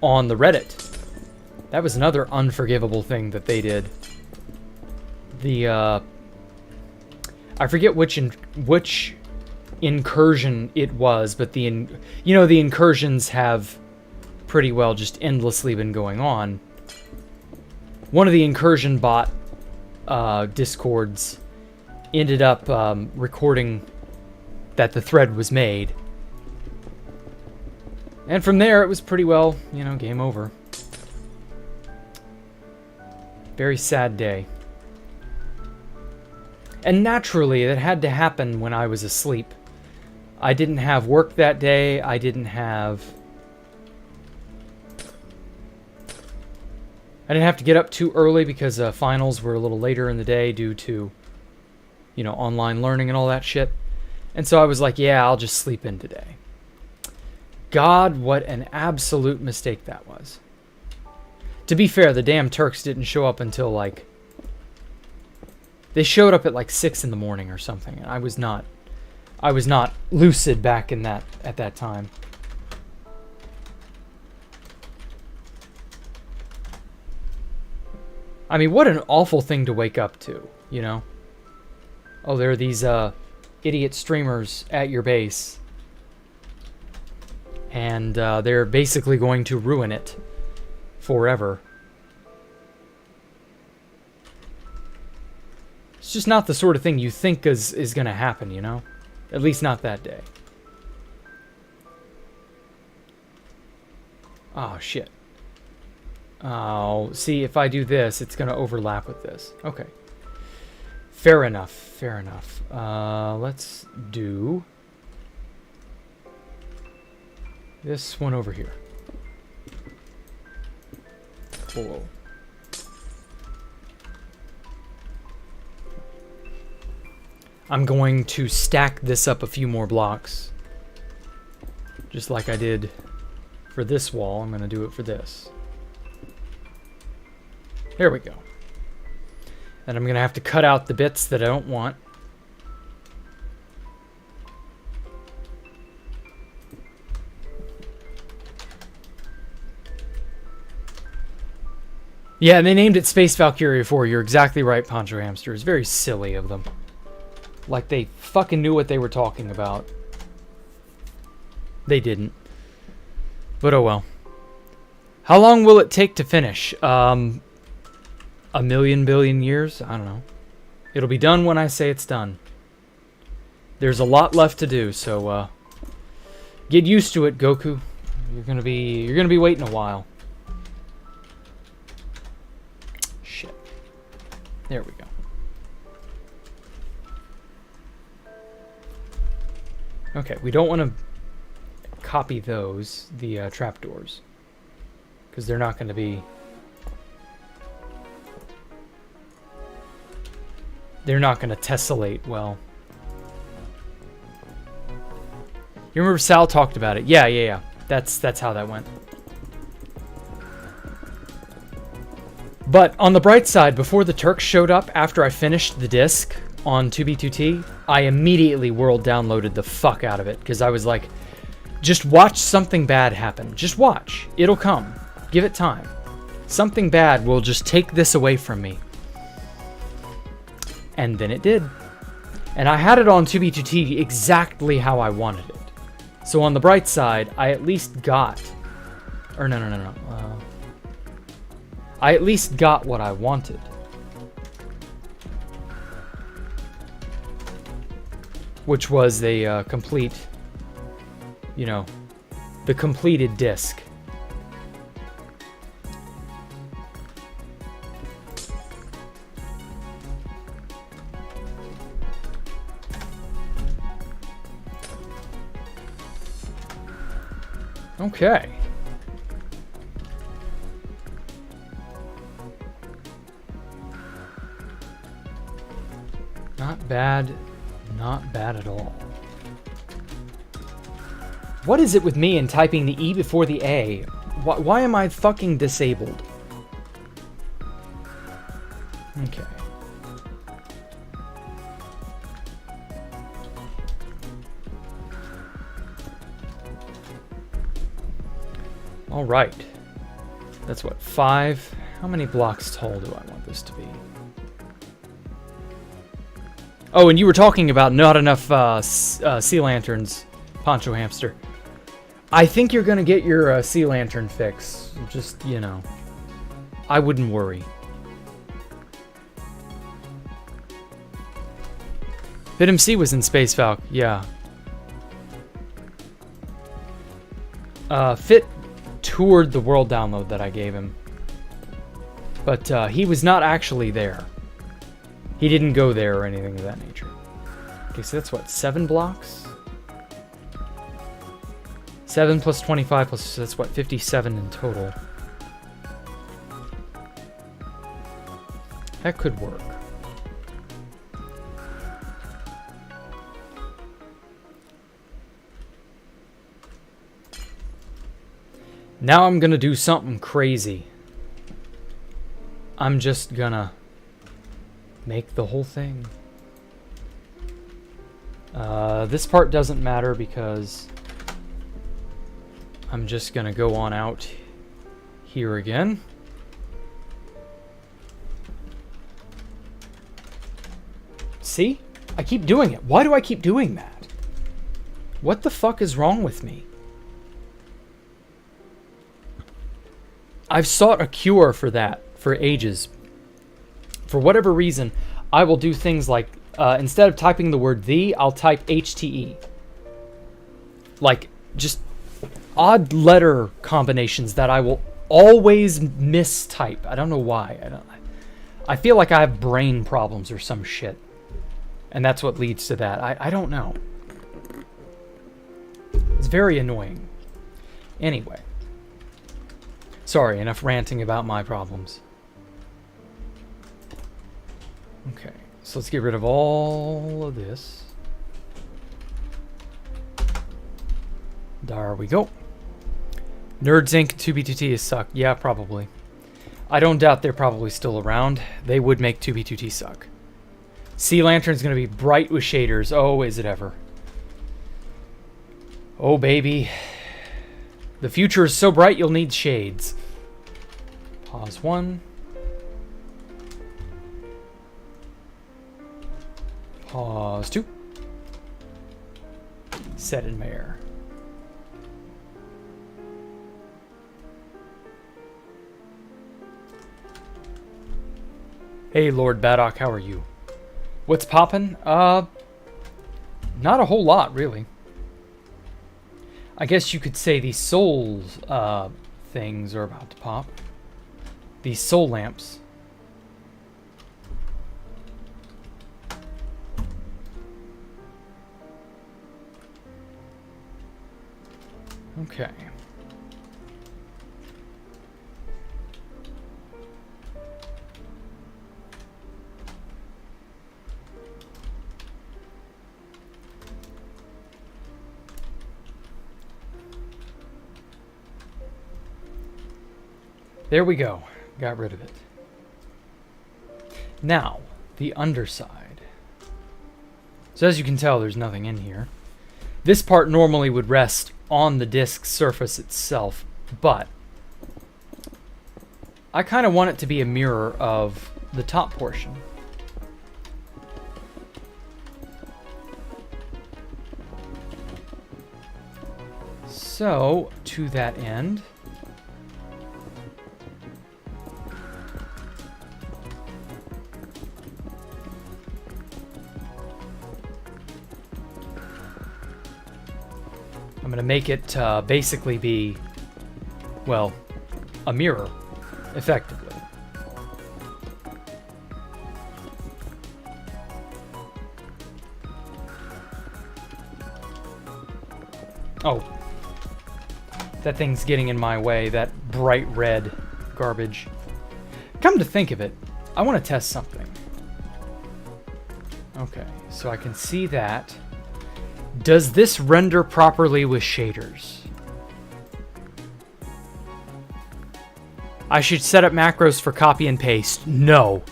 A: on the Reddit. That was another unforgivable thing that they did. I forget which incursion it was, but the incursions have pretty well just endlessly been going on. One of the incursion bot discords ended up recording that the thread was made. And from there, it was pretty well, game over. Very sad day. And naturally, it had to happen when I was asleep. I didn't have work that day. I didn't have to get up too early because finals were a little later in the day due to, online learning and all that shit. And so I was like, yeah, I'll just sleep in today. God, what an absolute mistake that was. To be fair, the damn Turks didn't show up until they showed up at 6 in the morning or something. And I was not lucid back at that time. I mean, what an awful thing to wake up to, Oh, there are these idiot streamers at your base. And they're basically going to ruin it forever. It's just not the sort of thing you think is going to happen, At least not that day. Oh, shit. Oh, see, if I do this, it's going to overlap with this. Okay. Fair enough. Fair enough. Let's do this one over here. Whoa. I'm going to stack this up a few more blocks. Just like I did for this wall, I'm going to do it for this. There we go. And I'm going to have to cut out the bits that I don't want. Yeah, and they named it Space Valkyria 4. You're exactly right, Poncho Hamster. It's very silly of them. Like they fucking knew what they were talking about. They didn't. But oh well. How long will it take to finish? A million billion years? I don't know. It'll be done when I say it's done. There's a lot left to do, so get used to it, Goku. You're gonna be waiting a while. Shit. There we go. Okay, we don't want to copy those, the trapdoors, because they're not going to be... They're not going to tessellate well. You remember Sal talked about it? Yeah. That's how that went. But on the bright side, before the Turks showed up after I finished the disc on 2B2T, I immediately world downloaded the fuck out of it because I was like, just watch something bad happen. Just watch. It'll come. Give it time. Something bad will just take this away from me. And then it did. And I had it on 2B2T exactly how I wanted it. So on the bright side, I at least got... Or no. I at least got what I wanted. Which was a complete, the completed disc. Okay. Not bad. Not bad at all. What is it with me and typing the E before the A? Why am I fucking disabled? Okay. Alright. That's what, 5? How many blocks tall do I want this to be? Oh, and you were talking about not enough sea lanterns, Poncho Hamster. I think you're going to get your sea lantern fix. Just, you know, I wouldn't worry. Vitamin C was in Space Falcon, yeah. Fit toured the world download that I gave him. But he was not actually there. He didn't go there or anything of that nature. Okay, so that's what, 7 blocks? 7 plus 25 plus, that's what, 57 in total. That could work. Now I'm gonna do something crazy. I'm just gonna make the whole thing. This part doesn't matter because I'm just gonna go on out here again. See? I keep doing it. Why do I keep doing that? What the fuck is wrong with me? I've sought a cure for that for ages. For whatever reason, I will do things like, instead of typing the word "the," I'll type HTE. Like, just odd letter combinations that I will always mistype. I don't know why. I feel like I have brain problems or some shit. And that's what leads to that. I don't know. It's very annoying. Anyway. Sorry, enough ranting about my problems. Okay, so let's get rid of all of this. There we go. Nerds Inc. 2B2T suck. Yeah, probably. I don't doubt they're probably still around. They would make 2B2T suck. Sea Lantern's gonna be bright with shaders. Oh, is it ever. Oh, baby. The future is so bright you'll need shades. Pause 1. Pause 2. Set in Mayor. Hey, Lord Baddock, how are you? What's poppin'? Not a whole lot, really. I guess you could say these soul things are about to pop. These soul lamps. Okay. There we go. Got rid of it. Now, the underside. So as you can tell, there's nothing in here. This part normally would rest on the disc surface itself, but I kind of want it to be a mirror of the top portion. So, to that end, I'm going to make it basically be, well, a mirror, effectively. Oh, that thing's getting in my way, that bright red garbage. Come to think of it, I want to test something. Okay, so I can see that. Does this render properly with shaders? I should set up macros for copy and paste. No.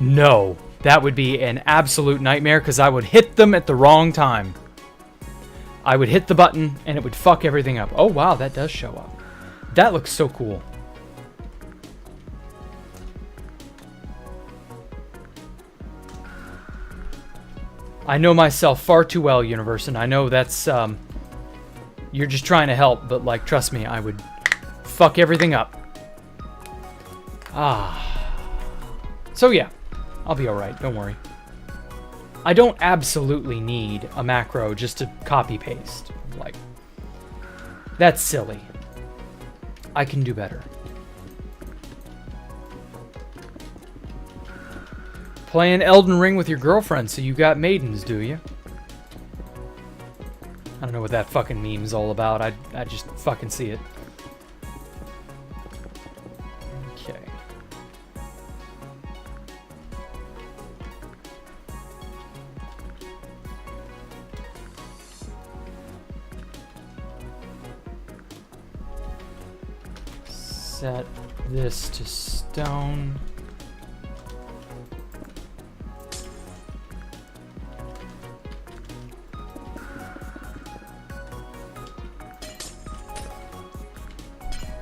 A: No. That would be an absolute nightmare because I would hit them at the wrong time. I would hit the button and it would fuck everything up. Oh wow, that does show up. That looks so cool. I know myself far too well, Universe, and I know that's, you're just trying to help, but, like, trust me, I would fuck everything up. So, yeah. I'll be alright, don't worry. I don't absolutely need a macro just to copy-paste. Like, that's silly. I can do better. Playing Elden Ring with your girlfriend, so you got maidens, do you? I don't know what that fucking meme's all about. I just fucking see it. Okay. Set this to stone.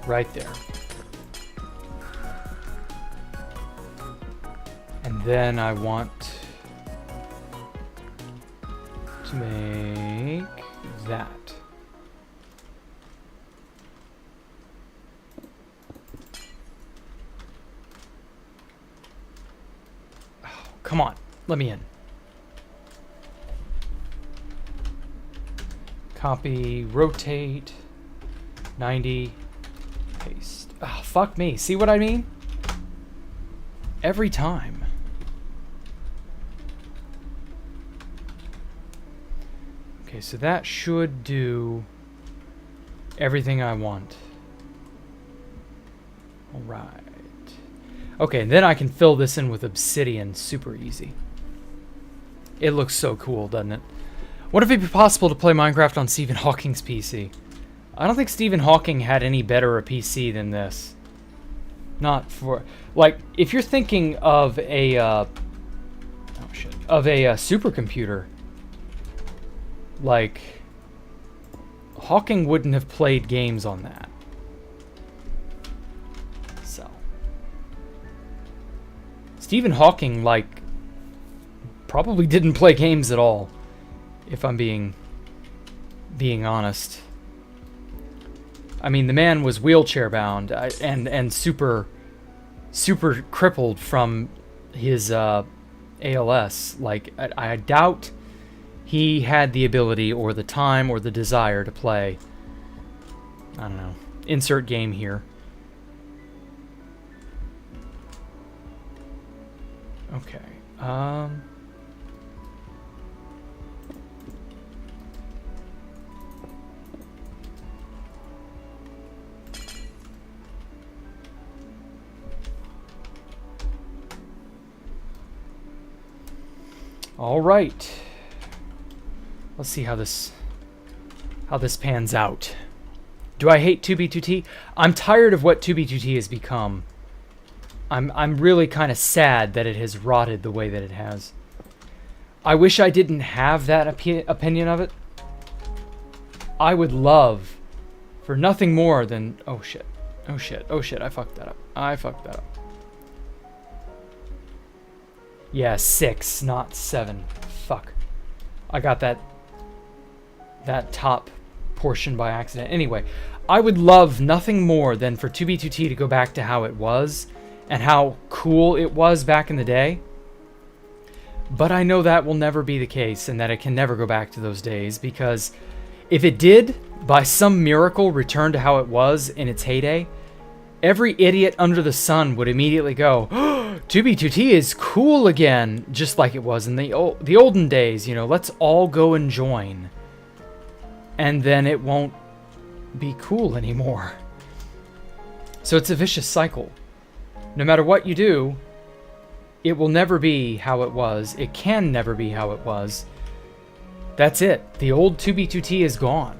A: Right there. And then I want to make that. Oh, come on, let me in. Copy, rotate, 90. Paste. Oh, fuck me. See what I mean? Every time. Okay, so that should do everything I want. Alright. Okay, and then I can fill this in with obsidian super easy. It looks so cool, doesn't it? What if it'd be possible to play Minecraft on Stephen Hawking's PC? I don't think Stephen Hawking had any better a PC than this. Not for... Like, if you're thinking of a... oh, shit. Of a supercomputer, like... Hawking wouldn't have played games on that. So... Stephen Hawking, like... Probably didn't play games at all. If I'm being honest. I mean, the man was wheelchair bound and super crippled from his ALS. Like, I doubt he had the ability or the time or the desire to play. I don't know. Insert game here. Okay. All right. Let's see how this pans out. Do I hate 2B2T? I'm tired of what 2B2T has become. I'm really kind of sad that it has rotted the way that it has. I wish I didn't have that opinion of it. I would love for nothing more than... Oh shit. Oh shit. Oh shit. I fucked that up. I fucked that up. Yeah, 6, not 7. Fuck. I got that top portion by accident. Anyway, I would love nothing more than for 2B2T to go back to how it was and how cool it was back in the day. But I know that will never be the case and that it can never go back to those days, because if it did, by some miracle, return to how it was in its heyday, every idiot under the sun would immediately go, 2B2T is cool again, just like it was in the olden days, you know, let's all go and join. And then it won't be cool anymore. So it's a vicious cycle. No matter what you do, it will never be how it was. It can never be how it was. That's it. The old 2B2T is gone.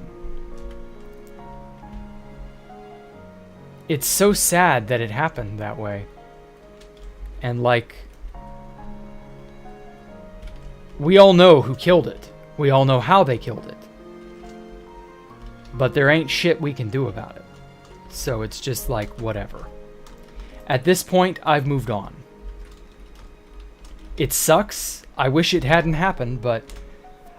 A: It's so sad that it happened that way. And like, we all know who killed it. We all know how they killed it. But there ain't shit we can do about it. So it's just like, whatever. At this point, I've moved on. It sucks. I wish it hadn't happened, but...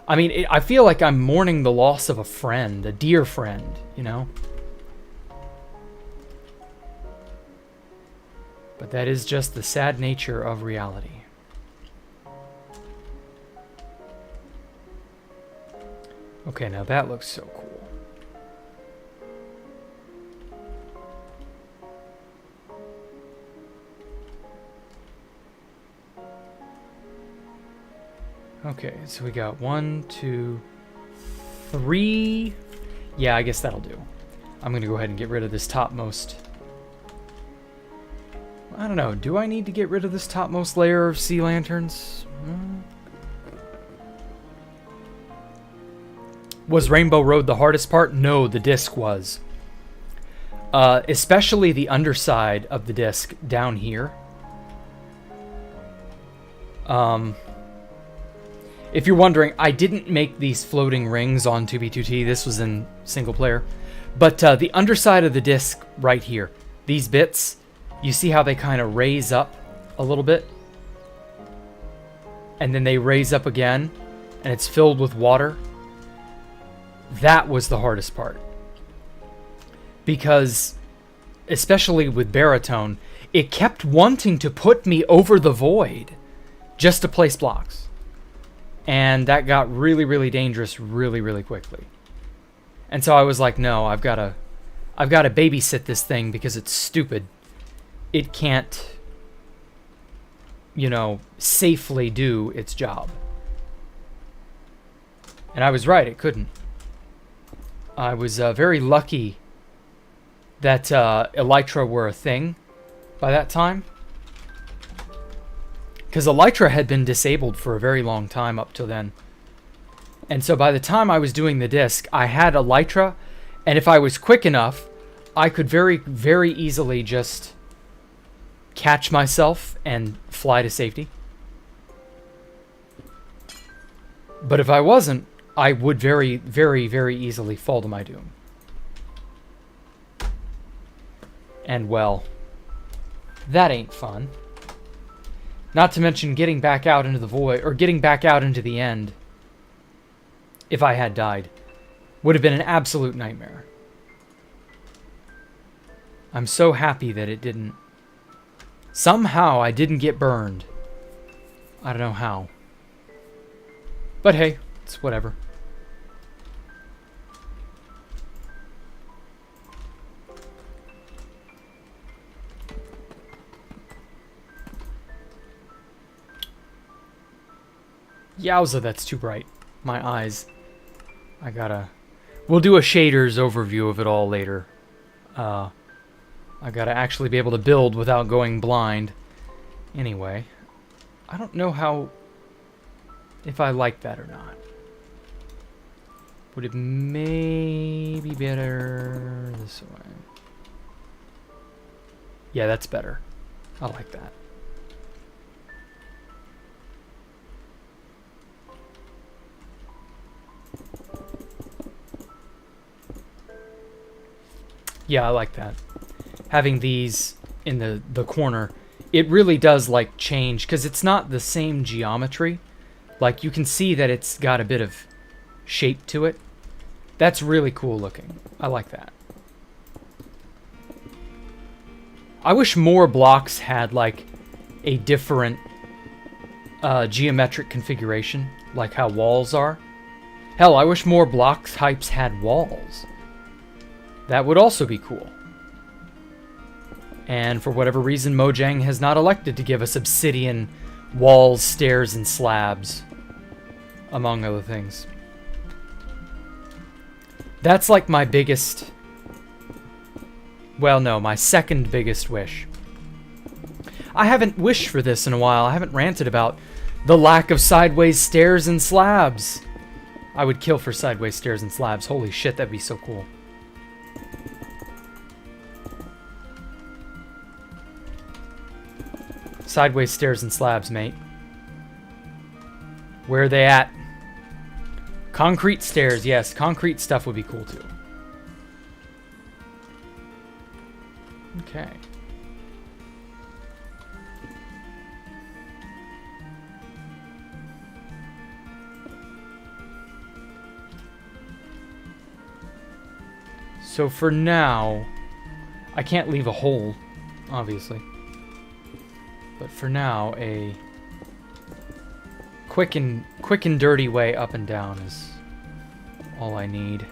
A: I mean, I feel like I'm mourning the loss of a friend, a dear friend, you know? But that is just the sad nature of reality. Okay, now that looks so cool. Okay, so we got 1, 2, 3. Yeah, I guess that'll do. I'm gonna go ahead and get rid of this topmost. I don't know, do I need to get rid of this topmost layer of sea lanterns? Was Rainbow Road the hardest part? No, the disc was. Especially the underside of the disc down here. If you're wondering, I didn't make these floating rings on 2B2T. This was in single player. But the underside of the disc right here, these bits, you see how they kind of raise up a little bit? And then they raise up again, and it's filled with water. That was the hardest part. Because, especially with baritone, it kept wanting to put me over the void just to place blocks. And that got really, really dangerous really, really quickly. And so I was like, no, I've got to babysit this thing because it's stupid. It can't, you know, safely do its job. And I was right, it couldn't. I was very lucky that elytra were a thing by that time. Because elytra had been disabled for a very long time up till then. And so by the time I was doing the disc, I had elytra, and if I was quick enough, I could very, very easily just catch myself and fly to safety. But if I wasn't, I would very, very, very easily fall to my doom. And well, that ain't fun. Not to mention getting back out into the void, or getting back out into the end, if I had died, would have been an absolute nightmare. I'm so happy that it didn't. Somehow I didn't get burned. I don't know how. But hey, it's whatever. Yowza, that's too bright. My eyes. We'll do a shaders overview of it all later. I gotta actually be able to build without going blind. Anyway, I don't know if I like that or not. Would it maybe be better this way? Yeah, that's better. I like that. Yeah, I like that. Having these in the corner, it really does like change, because it's not the same geometry. Like, you can see that it's got a bit of shape to it. That's really cool looking. I like that. I wish more blocks had like a different geometric configuration, like how walls are. Hell, I wish more block types had walls. That would also be cool. And for whatever reason, Mojang has not elected to give us obsidian walls, stairs, and slabs, among other things. That's like my biggest... Well, no, my second biggest wish. I haven't wished for this in a while. I haven't ranted about the lack of sideways stairs and slabs. I would kill for sideways stairs and slabs. Holy shit, that'd be so cool. Sideways stairs and slabs, mate. Where are they at? Concrete stairs, yes. Concrete stuff would be cool too. Okay. So for now, I can't leave a hole, obviously. But for now, a quick and dirty way up and down is all I need.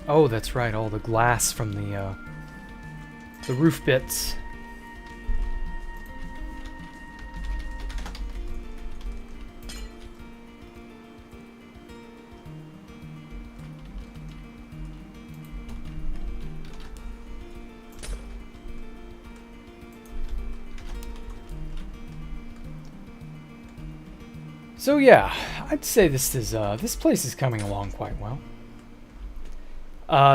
A: Oh, that's right, all the glass from the roof bits. So yeah, I'd say this place is coming along quite well.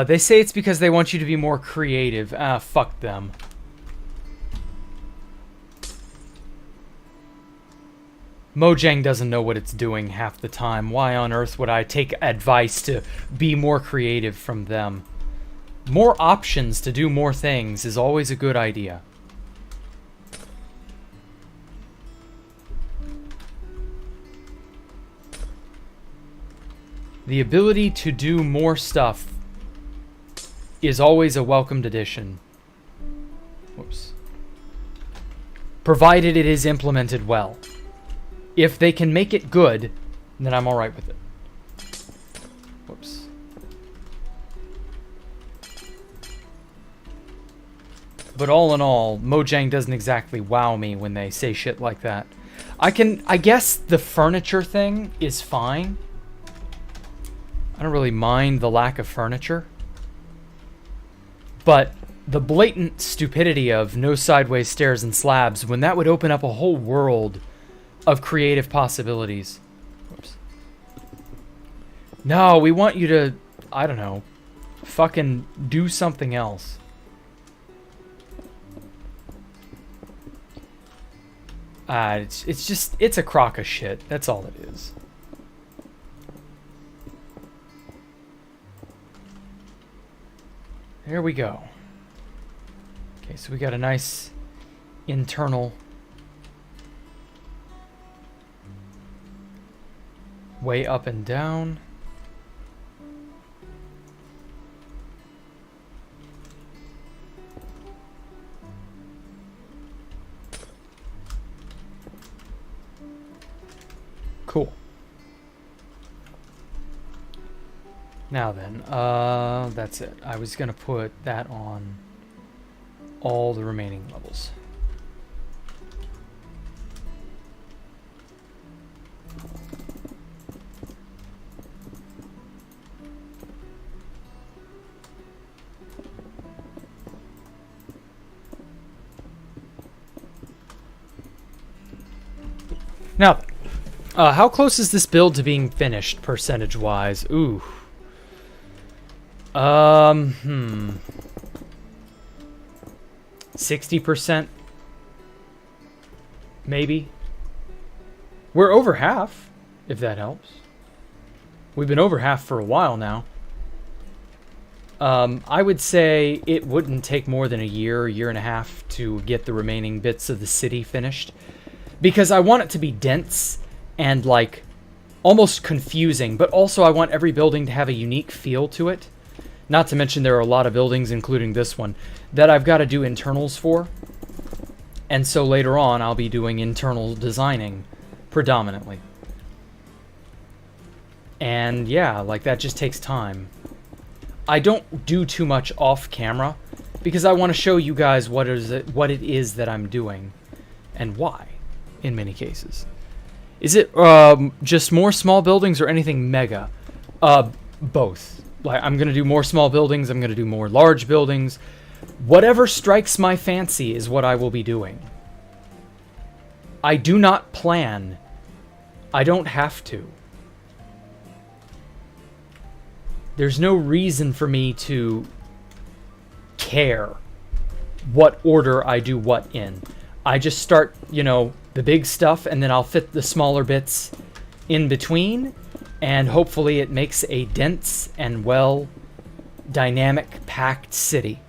A: They say it's because they want you to be more creative. Fuck them. Mojang doesn't know what it's doing half the time. Why on earth would I take advice to be more creative from them? More options to do more things is always a good idea. The ability to do more stuff is always a welcomed addition. Whoops. Provided it is implemented well. If they can make it good, then I'm alright with it. Whoops. But all in all, Mojang doesn't exactly wow me when they say shit like that. I guess the furniture thing is fine. I don't really mind the lack of furniture. But the blatant stupidity of no sideways stairs and slabs, when that would open up a whole world of creative possibilities. Whoops. No, we want you to, I don't know, fucking do something else. It's a crock of shit. That's all it is. There we go. Okay, so we got a nice internal way up and down. Cool. Now then, that's it. I was gonna put that on all the remaining levels. Now, how close is this build to being finished, percentage-wise? Ooh. 60%? Maybe. We're over half, if that helps. We've been over half for a while now. I would say it wouldn't take more than a year and a half to get the remaining bits of the city finished. Because I want it to be dense and, like, almost confusing, but also I want every building to have a unique feel to it. Not to mention there are a lot of buildings, including this one, that I've got to do internals for. And so later on, I'll be doing internal designing predominantly. And yeah, like, that just takes time. I don't do too much off camera because I want to show you guys what it is that I'm doing and why, in many cases. Is it just more small buildings or anything mega? Both. Like, I'm going to do more small buildings, I'm going to do more large buildings. Whatever strikes my fancy is what I will be doing. I do not plan. I don't have to. There's no reason for me to care what order I do what in. I just start, you know, the big stuff, and then I'll fit the smaller bits in between, And hopefully it makes a dense and well dynamic packed city.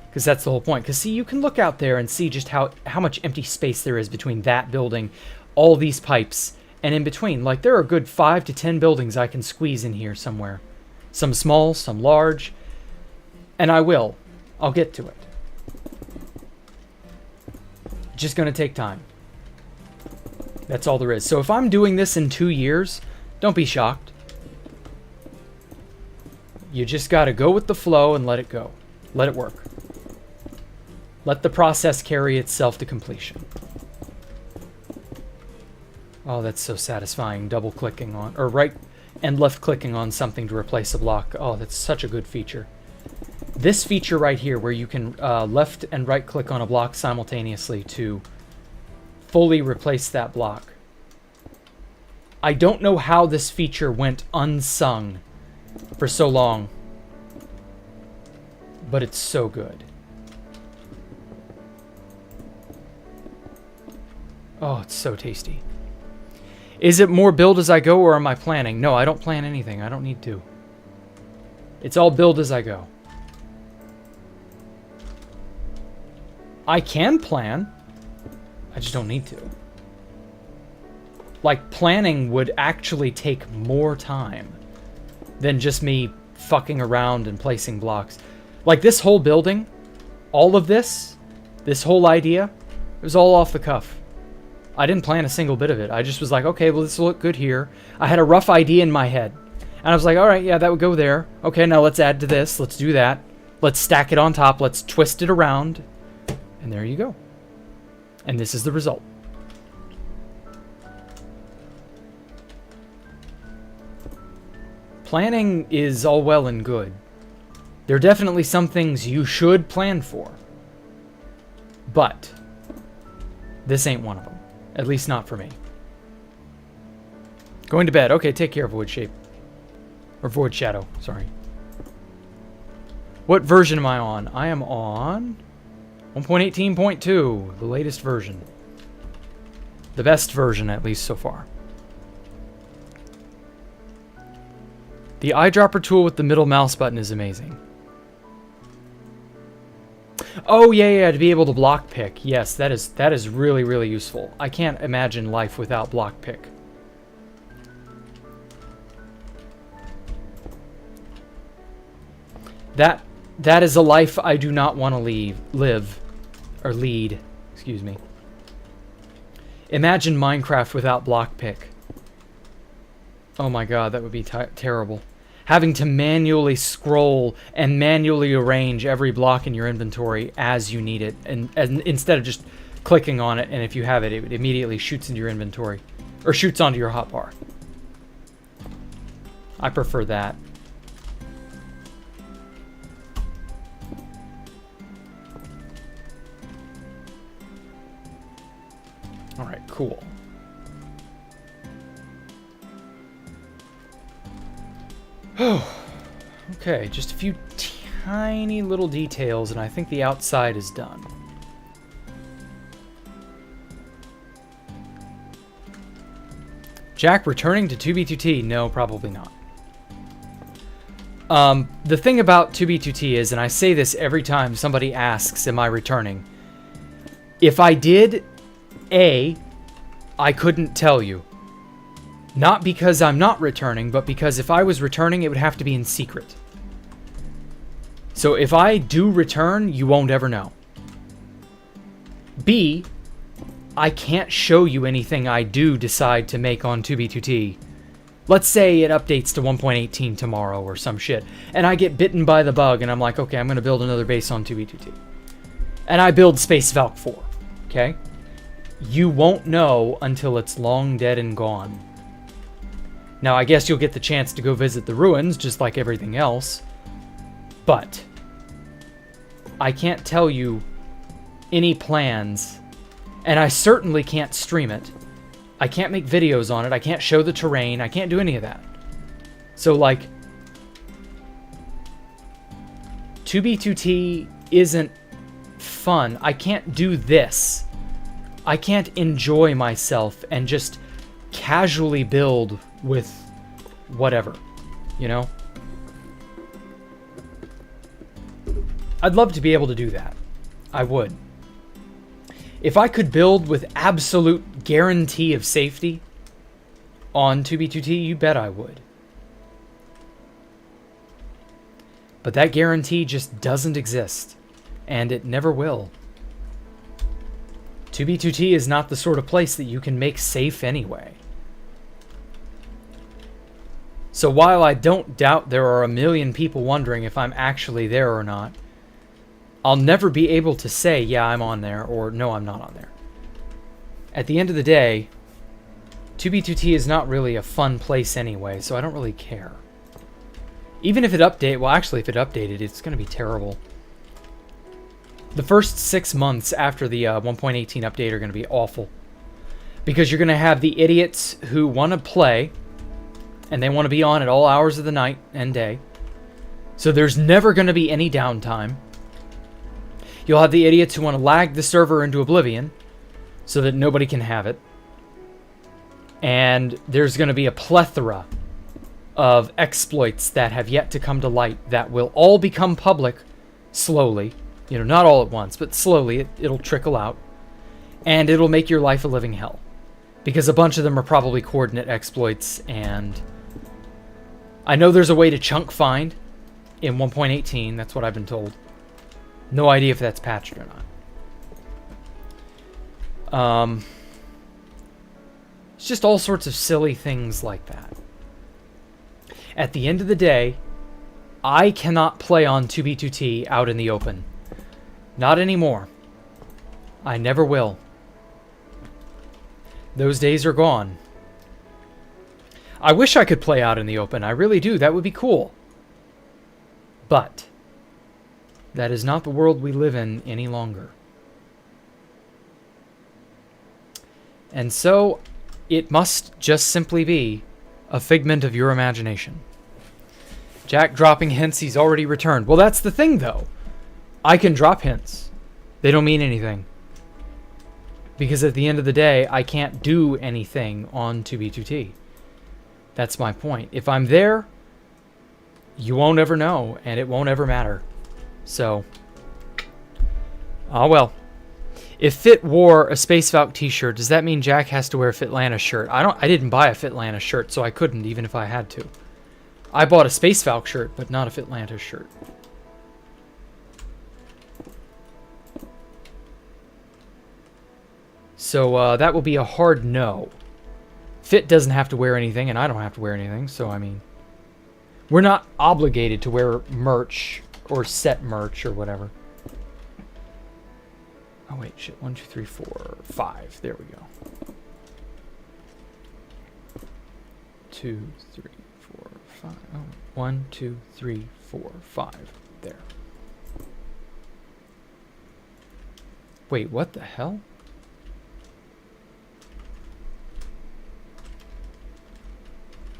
A: Because that's the whole point. Because see, you can look out there and see just how much empty space there is between that building, all these pipes, and in between. Like, there are a good 5 to 10 buildings I can squeeze in here somewhere. Some small, some large. And I will. I'll get to it. Just going to take time. That's all there is. So if I'm doing this in 2 years, don't be shocked. You just got to go with the flow and let it go. Let it work. Let the process carry itself to completion. Oh, that's so satisfying. Double clicking on, or right and left clicking on something to replace a block. Oh, that's such a good feature. This feature right here, where you can left and right click on a block simultaneously to fully replace that block. I don't know how this feature went unsung for so long, but it's so good. Oh, it's so tasty. Is it more build as I go, or am I planning? No, I don't plan anything. I don't need to. It's all build as I go. I can plan. I just don't need to. Like, planning would actually take more time than just me fucking around and placing blocks. Like, this whole building, all of this whole idea, it was all off the cuff. I didn't plan a single bit of it. I just was like, okay, well, this will look good here. I had a rough idea in my head. And I was like, all right, yeah, that would go there. Okay, now let's add to this. Let's do that. Let's stack it on top. Let's twist it around. And there you go. And this is the result. Planning is all well and good. There are definitely some things you should plan for. But this ain't one of them. At least not for me. Going to bed. Okay, take care, Void Shape. Or Void Shadow, sorry. What version am I on? I am on 1.18.2, the latest version. The best version, at least so far. The eyedropper tool with the middle mouse button is amazing. Oh, yeah, to be able to block pick. Yes, that is really, really useful. I can't imagine life without block pick. That is a life I do not want to lead. Excuse me. Imagine Minecraft without block pick. Oh my god, that would be terrible. Having to manually scroll and manually arrange every block in your inventory as you need it, and instead of just clicking on it, and if you have it, it immediately shoots into your inventory, or shoots onto your hotbar. I prefer that. Alright, cool. Oh, okay, just a few tiny little details, and I think the outside is done. Jack returning to 2B2T? No, probably not. The thing about 2B2T is, and I say this every time somebody asks, am I returning? If I did, I couldn't tell you. Not because I'm not returning, but because if I was returning, it would have to be in secret. So if I do return, you won't ever know. B, I can't show you anything I do decide to make on 2B2T. Let's say it updates to 1.18 tomorrow or some shit, and I get bitten by the bug, and I'm like, okay, I'm going to build another base on 2B2T. And I build Space Valk 4, okay? You won't know until it's long dead and gone. Now, I guess you'll get the chance to go visit the ruins, just like everything else. But I can't tell you any plans, and I certainly can't stream it. I can't make videos on it. I can't show the terrain. I can't do any of that. So, like, 2B2T isn't fun. I can't do this. I can't enjoy myself and just casually build with whatever, you know? I'd love to be able to do that. I would. If I could build with absolute guarantee of safety on 2B2T, you bet I would. But that guarantee just doesn't exist, and it never will. 2B2T is not the sort of place that you can make safe anyway. So while I don't doubt there are a million people wondering if I'm actually there or not, I'll never be able to say, yeah, I'm on there, or no, I'm not on there. At the end of the day, 2B2T is not really a fun place anyway, so I don't really care. Even if it if it updated, it's going to be terrible. The first 6 months after the 1.18 update are going to be awful. Because you're going to have the idiots who want to play, and they want to be on at all hours of the night and day. So there's never going to be any downtime. You'll have the idiots who want to lag the server into oblivion so that nobody can have it. And there's going to be a plethora of exploits that have yet to come to light that will all become public slowly. You know, not all at once, but slowly it'll trickle out. And it'll make your life a living hell. Because a bunch of them are probably coordinate exploits, and I know there's a way to chunk find in 1.18, that's what I've been told. No idea if that's patched or not. It's just all sorts of silly things like that. At the end of the day, I cannot play on 2B2T out in the open. Not anymore. I never will. Those days are gone. I wish I could play out in the open. I really do. That would be cool. But that is not the world we live in any longer. And so it must just simply be a figment of your imagination. Jack dropping hints he's already returned. Well, that's the thing, though. I can drop hints. They don't mean anything. Because at the end of the day, I can't do anything on 2B2T. That's my point. If I'm there, you won't ever know, and it won't ever matter. So, oh well. If Fit wore a Space Valk t-shirt, does that mean Jack has to wear a Fitlanta shirt? I didn't buy a Fitlanta shirt, so I couldn't, even if I had to. I bought a Space Valk shirt, but not a Fitlanta shirt. So that will be a hard no. Fit doesn't have to wear anything, and I don't have to wear anything, so I mean, we're not obligated to wear merch or set merch or whatever. Oh wait, shit. 1, 2, 3, 4, 5. There we go. 2, 3, 4, 5. Oh, 1, 2, 3, 4, 5. There. Wait, what the hell?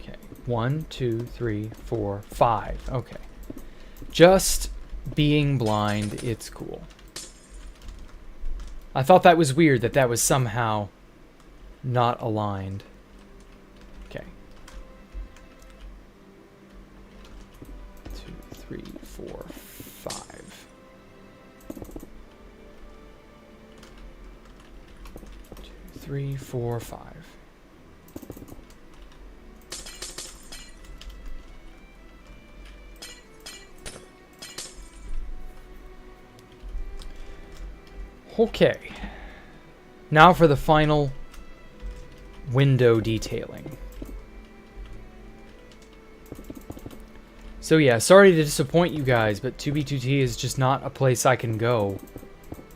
A: Okay. 1, 2, 3, 4, 5. Okay. Just being blind, it's cool. I thought that was weird that was somehow not aligned. Okay. 2, 3, 4, 5. 2, 3, 4, 5. Okay, now for the final window detailing. So yeah, sorry to disappoint you guys, but 2B2T is just not a place I can go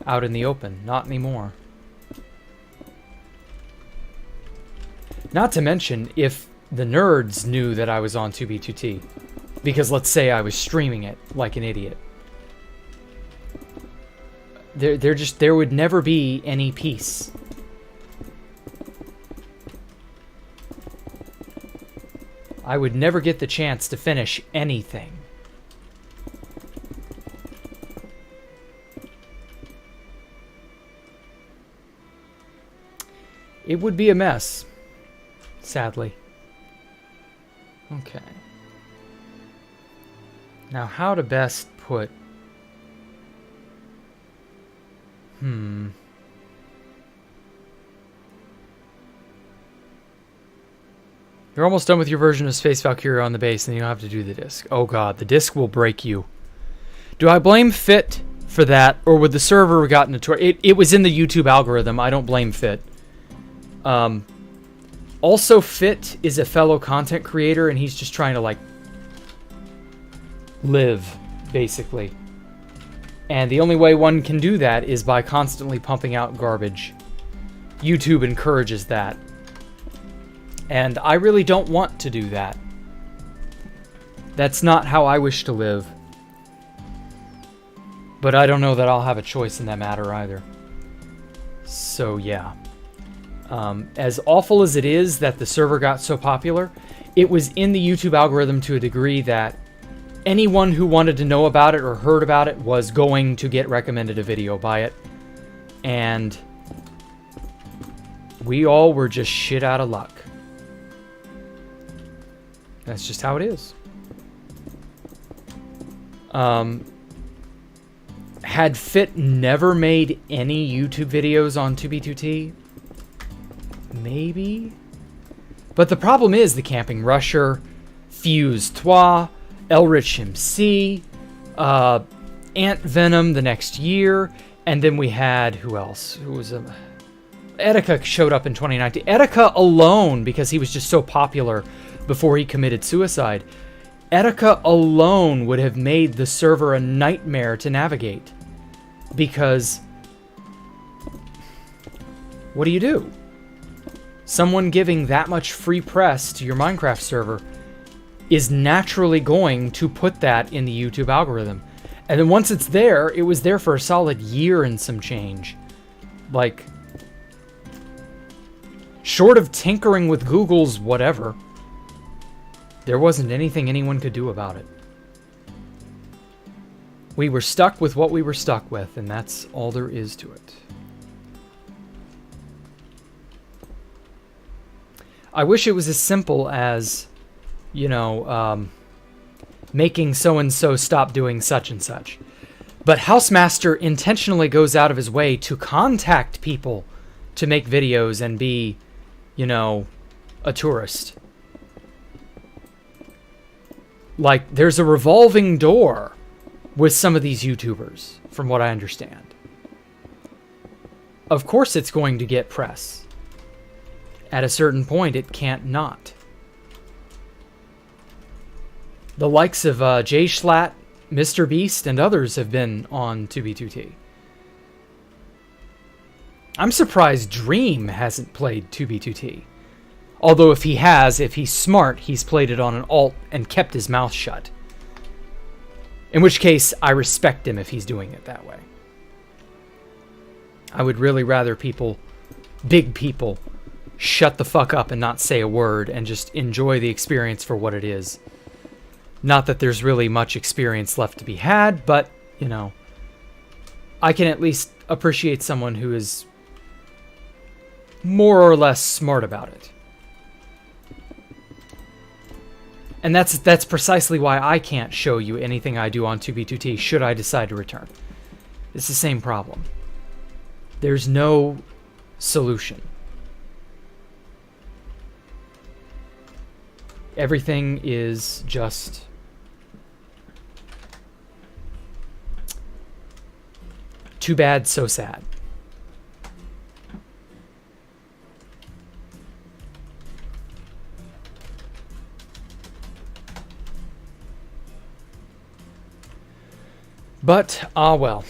A: out in the open. Not anymore. Not to mention, if the nerds knew that I was on 2B2T, because let's say I was streaming it like an idiot, there would never be any peace. I would never get the chance to finish anything. It would be a mess, sadly. Okay. Now, how to best put... You're almost done with your version of Space Valkyria on the base, and then you'll have to do the disc. Oh god, the disc will break you. Do I blame Fit for that, or would the server have gotten a tour? It was in the YouTube algorithm. I don't blame Fit. Also, Fit is a fellow content creator, and he's just trying to, like, live, basically. And the only way one can do that is by constantly pumping out garbage. YouTube encourages that. And I really don't want to do that. That's not how I wish to live. But I don't know that I'll have a choice in that matter either. So yeah. As awful as it is that the server got so popular, it was in the YouTube algorithm to a degree that anyone who wanted to know about it or heard about it was going to get recommended a video by it. And we all were just shit out of luck. That's just how it is. Had Fit never made any YouTube videos on 2B2T? Maybe? But the problem is the Camping Rusher, Fuse Trois, Elrich MC, Ant Venom the next year, and then we had, who else? Who was Etika showed up in 2019. Etika alone, because he was just so popular before he committed suicide, Etika alone would have made the server a nightmare to navigate. Because what do you do? Someone giving that much free press to your Minecraft server is naturally going to put that in the YouTube algorithm. And then once it's there, it was there for a solid year and some change. Like, short of tinkering with Google's whatever, there wasn't anything anyone could do about it. We were stuck with what we were stuck with, and that's all there is to it. I wish it was as simple as, you know, making so-and-so stop doing such and such. But Housemaster intentionally goes out of his way to contact people to make videos and be, you know, a tourist. Like, there's a revolving door with some of these YouTubers, from what I understand. Of course it's going to get press. At a certain point, it can't not. The likes of Jay Schlatt, Mr. Beast, and others have been on 2B2T. I'm surprised Dream hasn't played 2B2T. Although if he has, if he's smart, he's played it on an alt and kept his mouth shut. In which case, I respect him if he's doing it that way. I would really rather people, big people, shut the fuck up and not say a word and just enjoy the experience for what it is. Not that there's really much experience left to be had, but, you know, I can at least appreciate someone who is more or less smart about it. And that's precisely why I can't show you anything I do on 2B2T should I decide to return. It's the same problem. There's no solution. Everything is just too bad, so sad. But, well.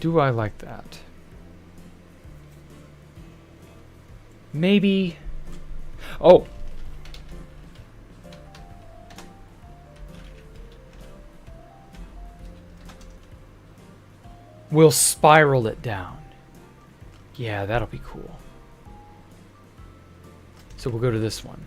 A: Do I like that? Maybe... Oh! We'll spiral it down. Yeah, that'll be cool. So we'll go to this one.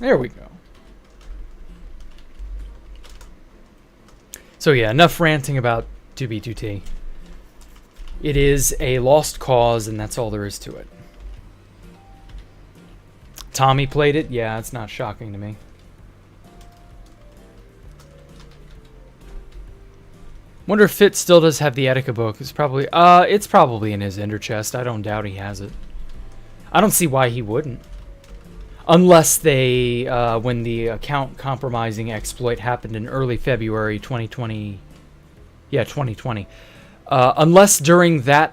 A: There we go. So yeah, enough ranting about 2B2T. It is a lost cause, and that's all there is to it. Tommy played it? Yeah, it's not shocking to me. Wonder if Fitz still does have the Etika book. It's probably in his ender chest. I don't doubt he has it. I don't see why he wouldn't. Unless they, when the account compromising exploit happened in early February 2020. Yeah, 2020. Unless during that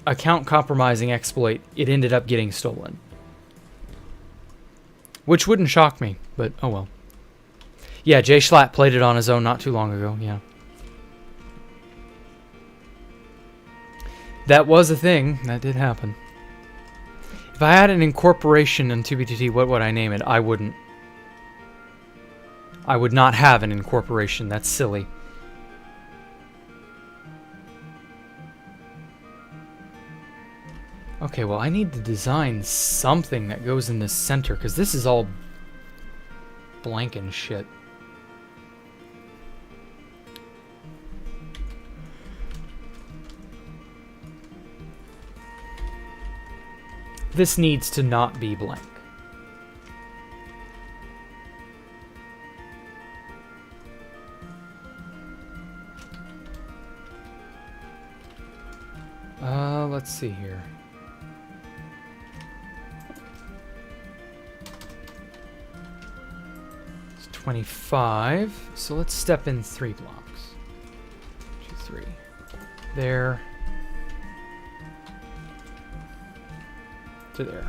A: account compromising exploit, it ended up getting stolen. Which wouldn't shock me, but oh well. Yeah, Jay Schlatt played it on his own not too long ago, yeah. That was a thing. That did happen. If I had an incorporation in 2B2T, what would I name it? I wouldn't. I would not have an incorporation. That's silly. Okay, well, I need to design something that goes in the center, because this is all blank and shit. This needs to not be blank. Let's see here. It's 25, so let's step in 3 blocks. 2, 3. There. To there.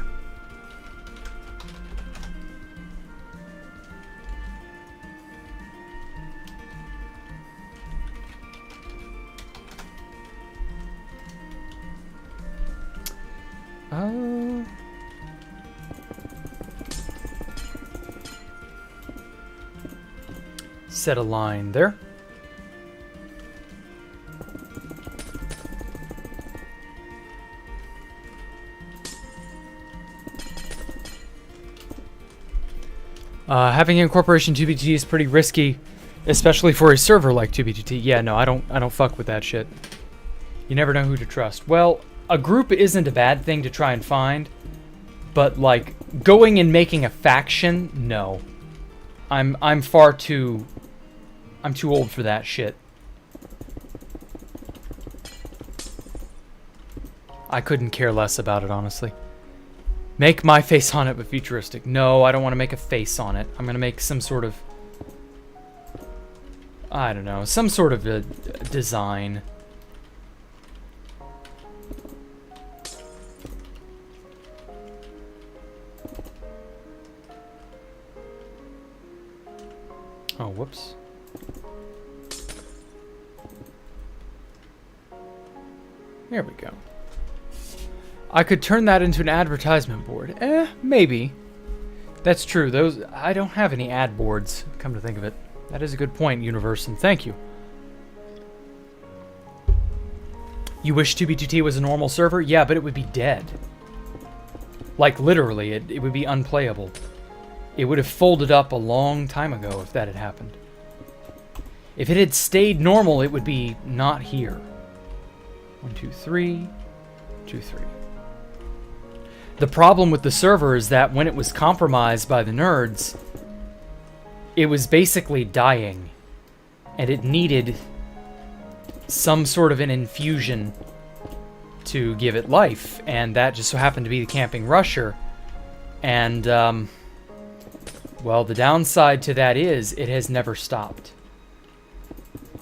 A: Set a line there. Having incorporation 2B2T is pretty risky, especially for a server like 2B2T. Yeah, no, I don't fuck with that shit. You never know who to trust. Well, a group isn't a bad thing to try and find, but like going and making a faction, no. I'm too old for that shit. I couldn't care less about it, honestly. Make my face on it, but futuristic. No, I don't want to make a face on it. I'm going to make some sort of... I don't know. Some sort of a design. Oh, whoops. There we go. I could turn that into an advertisement board. Maybe. That's true. Those I don't have any ad boards, come to think of it. That is a good point, Universe, and thank you. You wish 2B2T was a normal server? Yeah, but it would be dead. Like, literally, it would be unplayable. It would have folded up a long time ago if that had happened. If it had stayed normal, it would be not here. 1, 2, 3. 2, 3. The problem with the server is that when it was compromised by the nerds, it was basically dying. And it needed some sort of an infusion to give it life. And that just so happened to be the Camping Rusher. And, well, the downside to that is it has never stopped.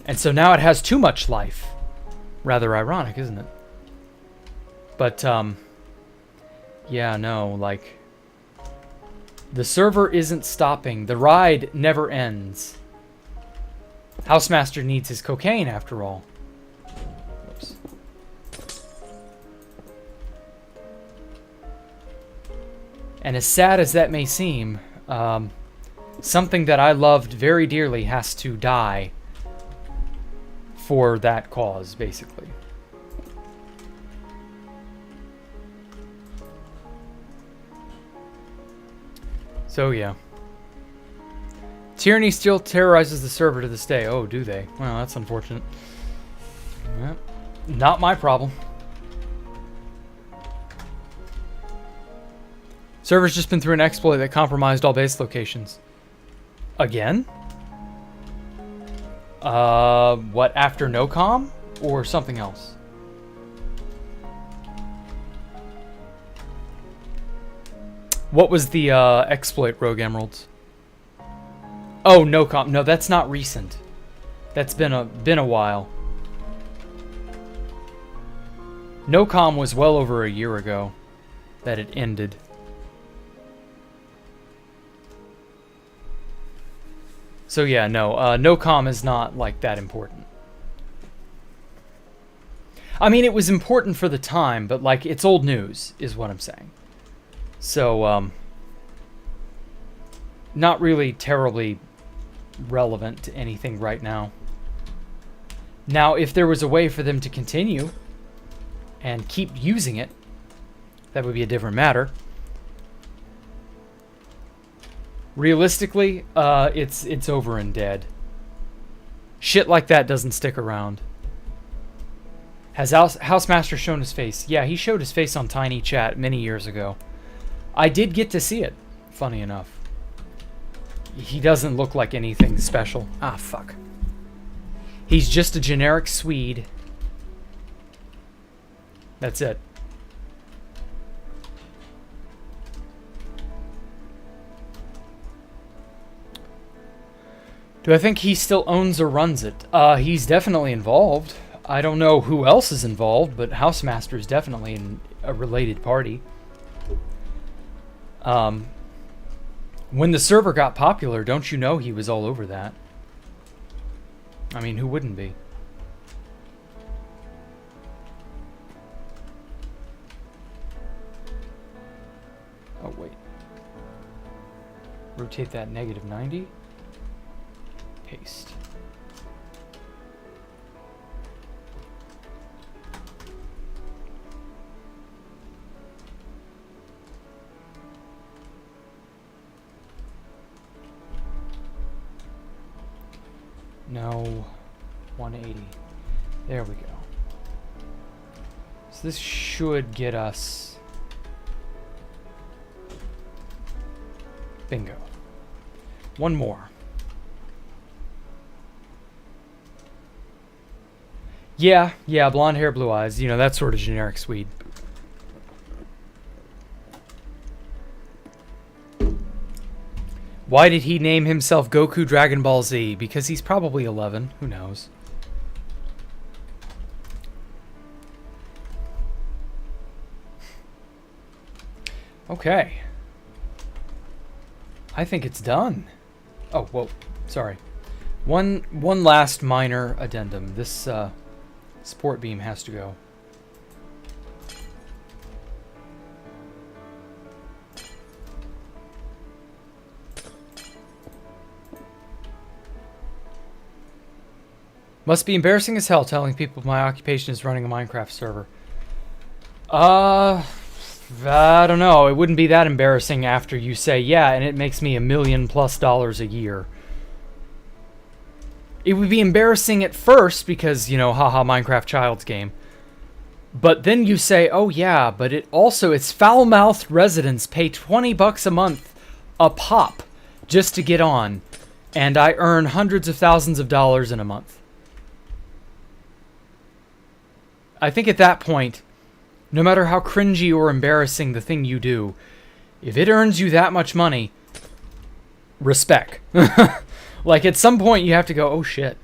A: And so now it has too much life. Rather ironic, isn't it? But, yeah, no, like, the server isn't stopping. The ride never ends. Housemaster needs his cocaine, after all. Whoops. And as sad as that may seem, something that I loved very dearly has to die for that cause, basically. So, yeah. Tyranny still terrorizes the server to this day. Oh, do they? Well, that's unfortunate. Yeah. Not my problem. Server's just been through an exploit that compromised all base locations. Again? What, after NOCOM? Or something else? What was the exploit, Rogue Emeralds? Oh, NOCOM. No, that's not recent. That's been a while. NOCOM was well over a year ago that it ended. So yeah, no, NOCOM is not like that important. I mean, it was important for the time, but like it's old news, is what I'm saying. So, not really terribly relevant to anything right now. Now, if there was a way for them to continue and keep using it, that would be a different matter. Realistically, it's over and dead. Shit like that doesn't stick around. Has Housemaster shown his face? Yeah, he showed his face on Tiny Chat many years ago. I did get to see it, funny enough. He doesn't look like anything special. Ah, fuck. He's just a generic Swede. That's it. Do I think he still owns or runs it? He's definitely involved. I don't know who else is involved, but Housemaster is definitely in a related party. When the server got popular, don't you know he was all over that? I mean, who wouldn't be? Oh, wait. Rotate that -90. Paste. No, 180. There we go. So this should get us... Bingo. One more. Yeah, blonde hair, blue eyes. You know, that sort of generic Swede. Why did he name himself Goku Dragon Ball Z? Because he's probably 11. Who knows? Okay. I think it's done. Oh, whoa. Sorry. One last minor addendum. This support beam has to go. Must be embarrassing as hell telling people my occupation is running a Minecraft server. I don't know. It wouldn't be that embarrassing after you say, yeah, and it makes me $1 million+ a year. It would be embarrassing at first because, you know, haha, Minecraft child's game. But then you say, oh yeah, but it's foul-mouthed residents pay $20 a month a pop just to get on. And I earn hundreds of thousands of dollars in a month. I think at that point, no matter how cringy or embarrassing the thing you do, if it earns you that much money, respect. Like, at some point you have to go, oh shit.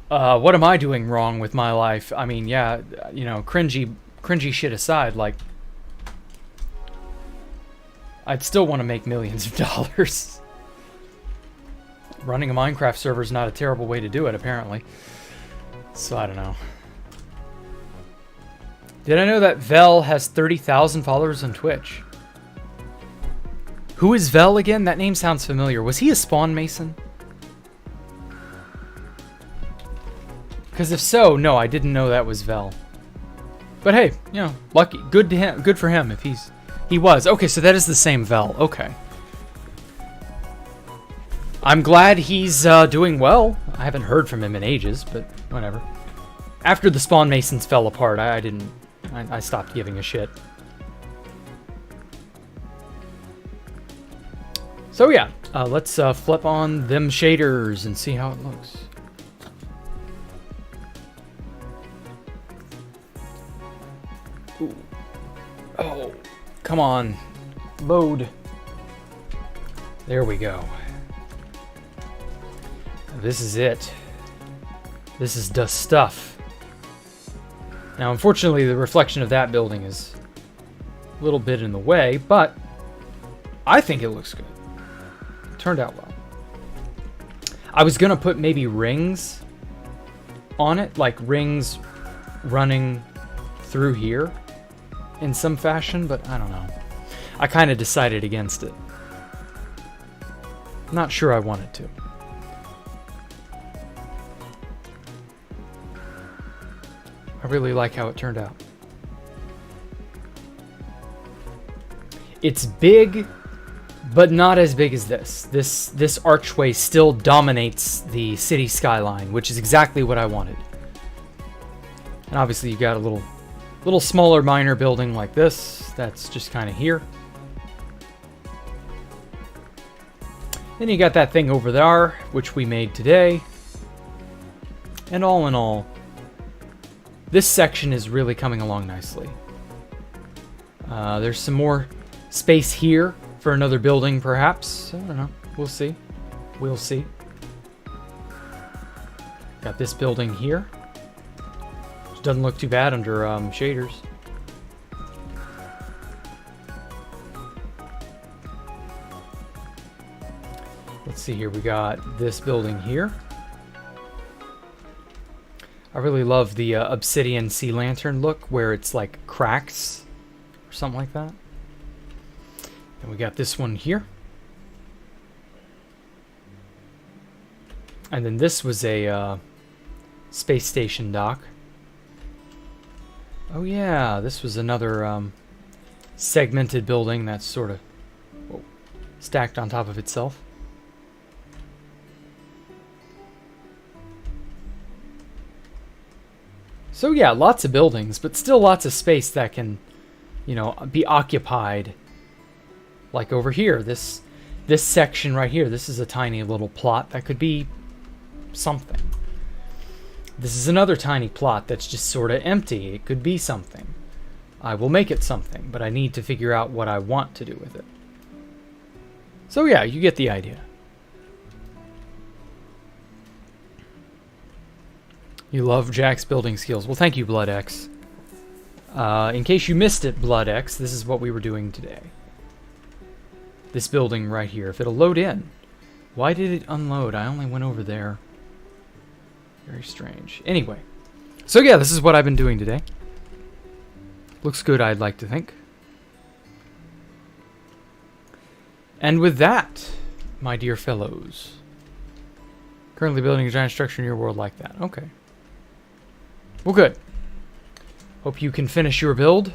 A: What am I doing wrong with my life? I mean, yeah, you know, cringy shit aside, like, I'd still want to make millions of dollars. running a Minecraft server is not a terrible way to do it, apparently. So I don't know. Did I know that Vel has 30,000 followers on Twitch? Who is Vel again? That name sounds familiar. Was he a spawn mason? Because if so, no, I didn't know that was Vel. But hey, you know, lucky, good to him, good for him if he was. Okay, so that is the same Vel. Okay. I'm glad he's doing well. I haven't heard from him in ages, but whatever. After the spawn masons fell apart, I stopped giving a shit. So yeah, let's flip on them shaders and see how it looks. Ooh. Oh, come on. Load. There we go. This is it. This is the stuff. Now, unfortunately, the reflection of that building is a little bit in the way, but I think it looks good. It turned out well. I was going to put maybe rings on it, like rings running through here in some fashion, but I don't know. I kind of decided against it. Not sure I wanted to. I really like how it turned out. It's big, but not as big as this. This archway still dominates the city skyline, which is exactly what I wanted. And obviously you got a little smaller minor building like this that's just kind of here. Then you got that thing over there, which we made today. And all in all, this section is really coming along nicely. There's some more space here for another building, perhaps. I don't know. We'll see. We'll see. Got this building here. Which doesn't look too bad under shaders. Let's see here. We got this building here. I really love the obsidian sea lantern look where it's like cracks or something like that. And we got this one here. And then this was a space station dock. Oh yeah, this was another segmented building that's sort of stacked on top of itself. So yeah, lots of buildings, but still lots of space that can, you know, be occupied. Like over here, this section right here, this is a tiny little plot that could be something. This is another tiny plot that's just sort of empty. It could be something. I will make it something, but I need to figure out what I want to do with it. So yeah, you get the idea. You love Jack's building skills. Well, thank you, BloodX. In case you missed it, BloodX, this is what we were doing today. This building right here. If it'll load in. Why did it unload? I only went over there. Very strange. Anyway. So yeah, this is what I've been doing today. Looks good, I'd like to think. And with that, my dear fellows. Currently building a giant structure in your world like that. Okay. Well, good. Hope you can finish your build.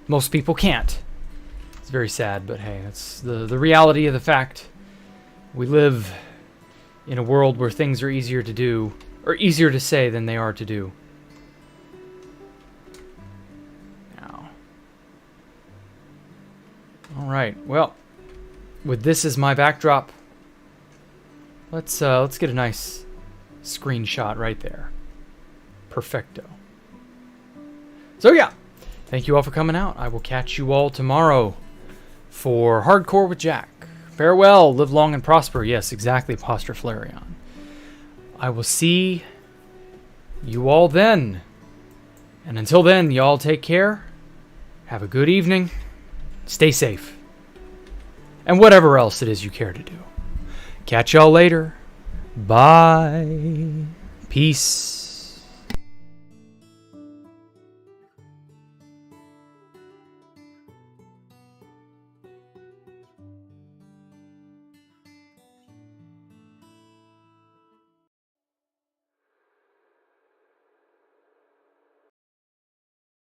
A: Most people can't. It's very sad, but hey, that's the reality of the fact. We live in a world where things are easier to do, or easier to say than they are to do. Now. Alright, well, with this as my backdrop, let's get a nice screenshot right there. Perfecto. So yeah, thank you all for coming out. I will catch you all tomorrow for Hardcore with Jack. Farewell, live long and prosper. Yes, exactly, Posture Flareon. I will see you all then. And until then, y'all take care. Have a good evening. Stay safe. And whatever else it is you care to do. Catch y'all later. Bye. Peace.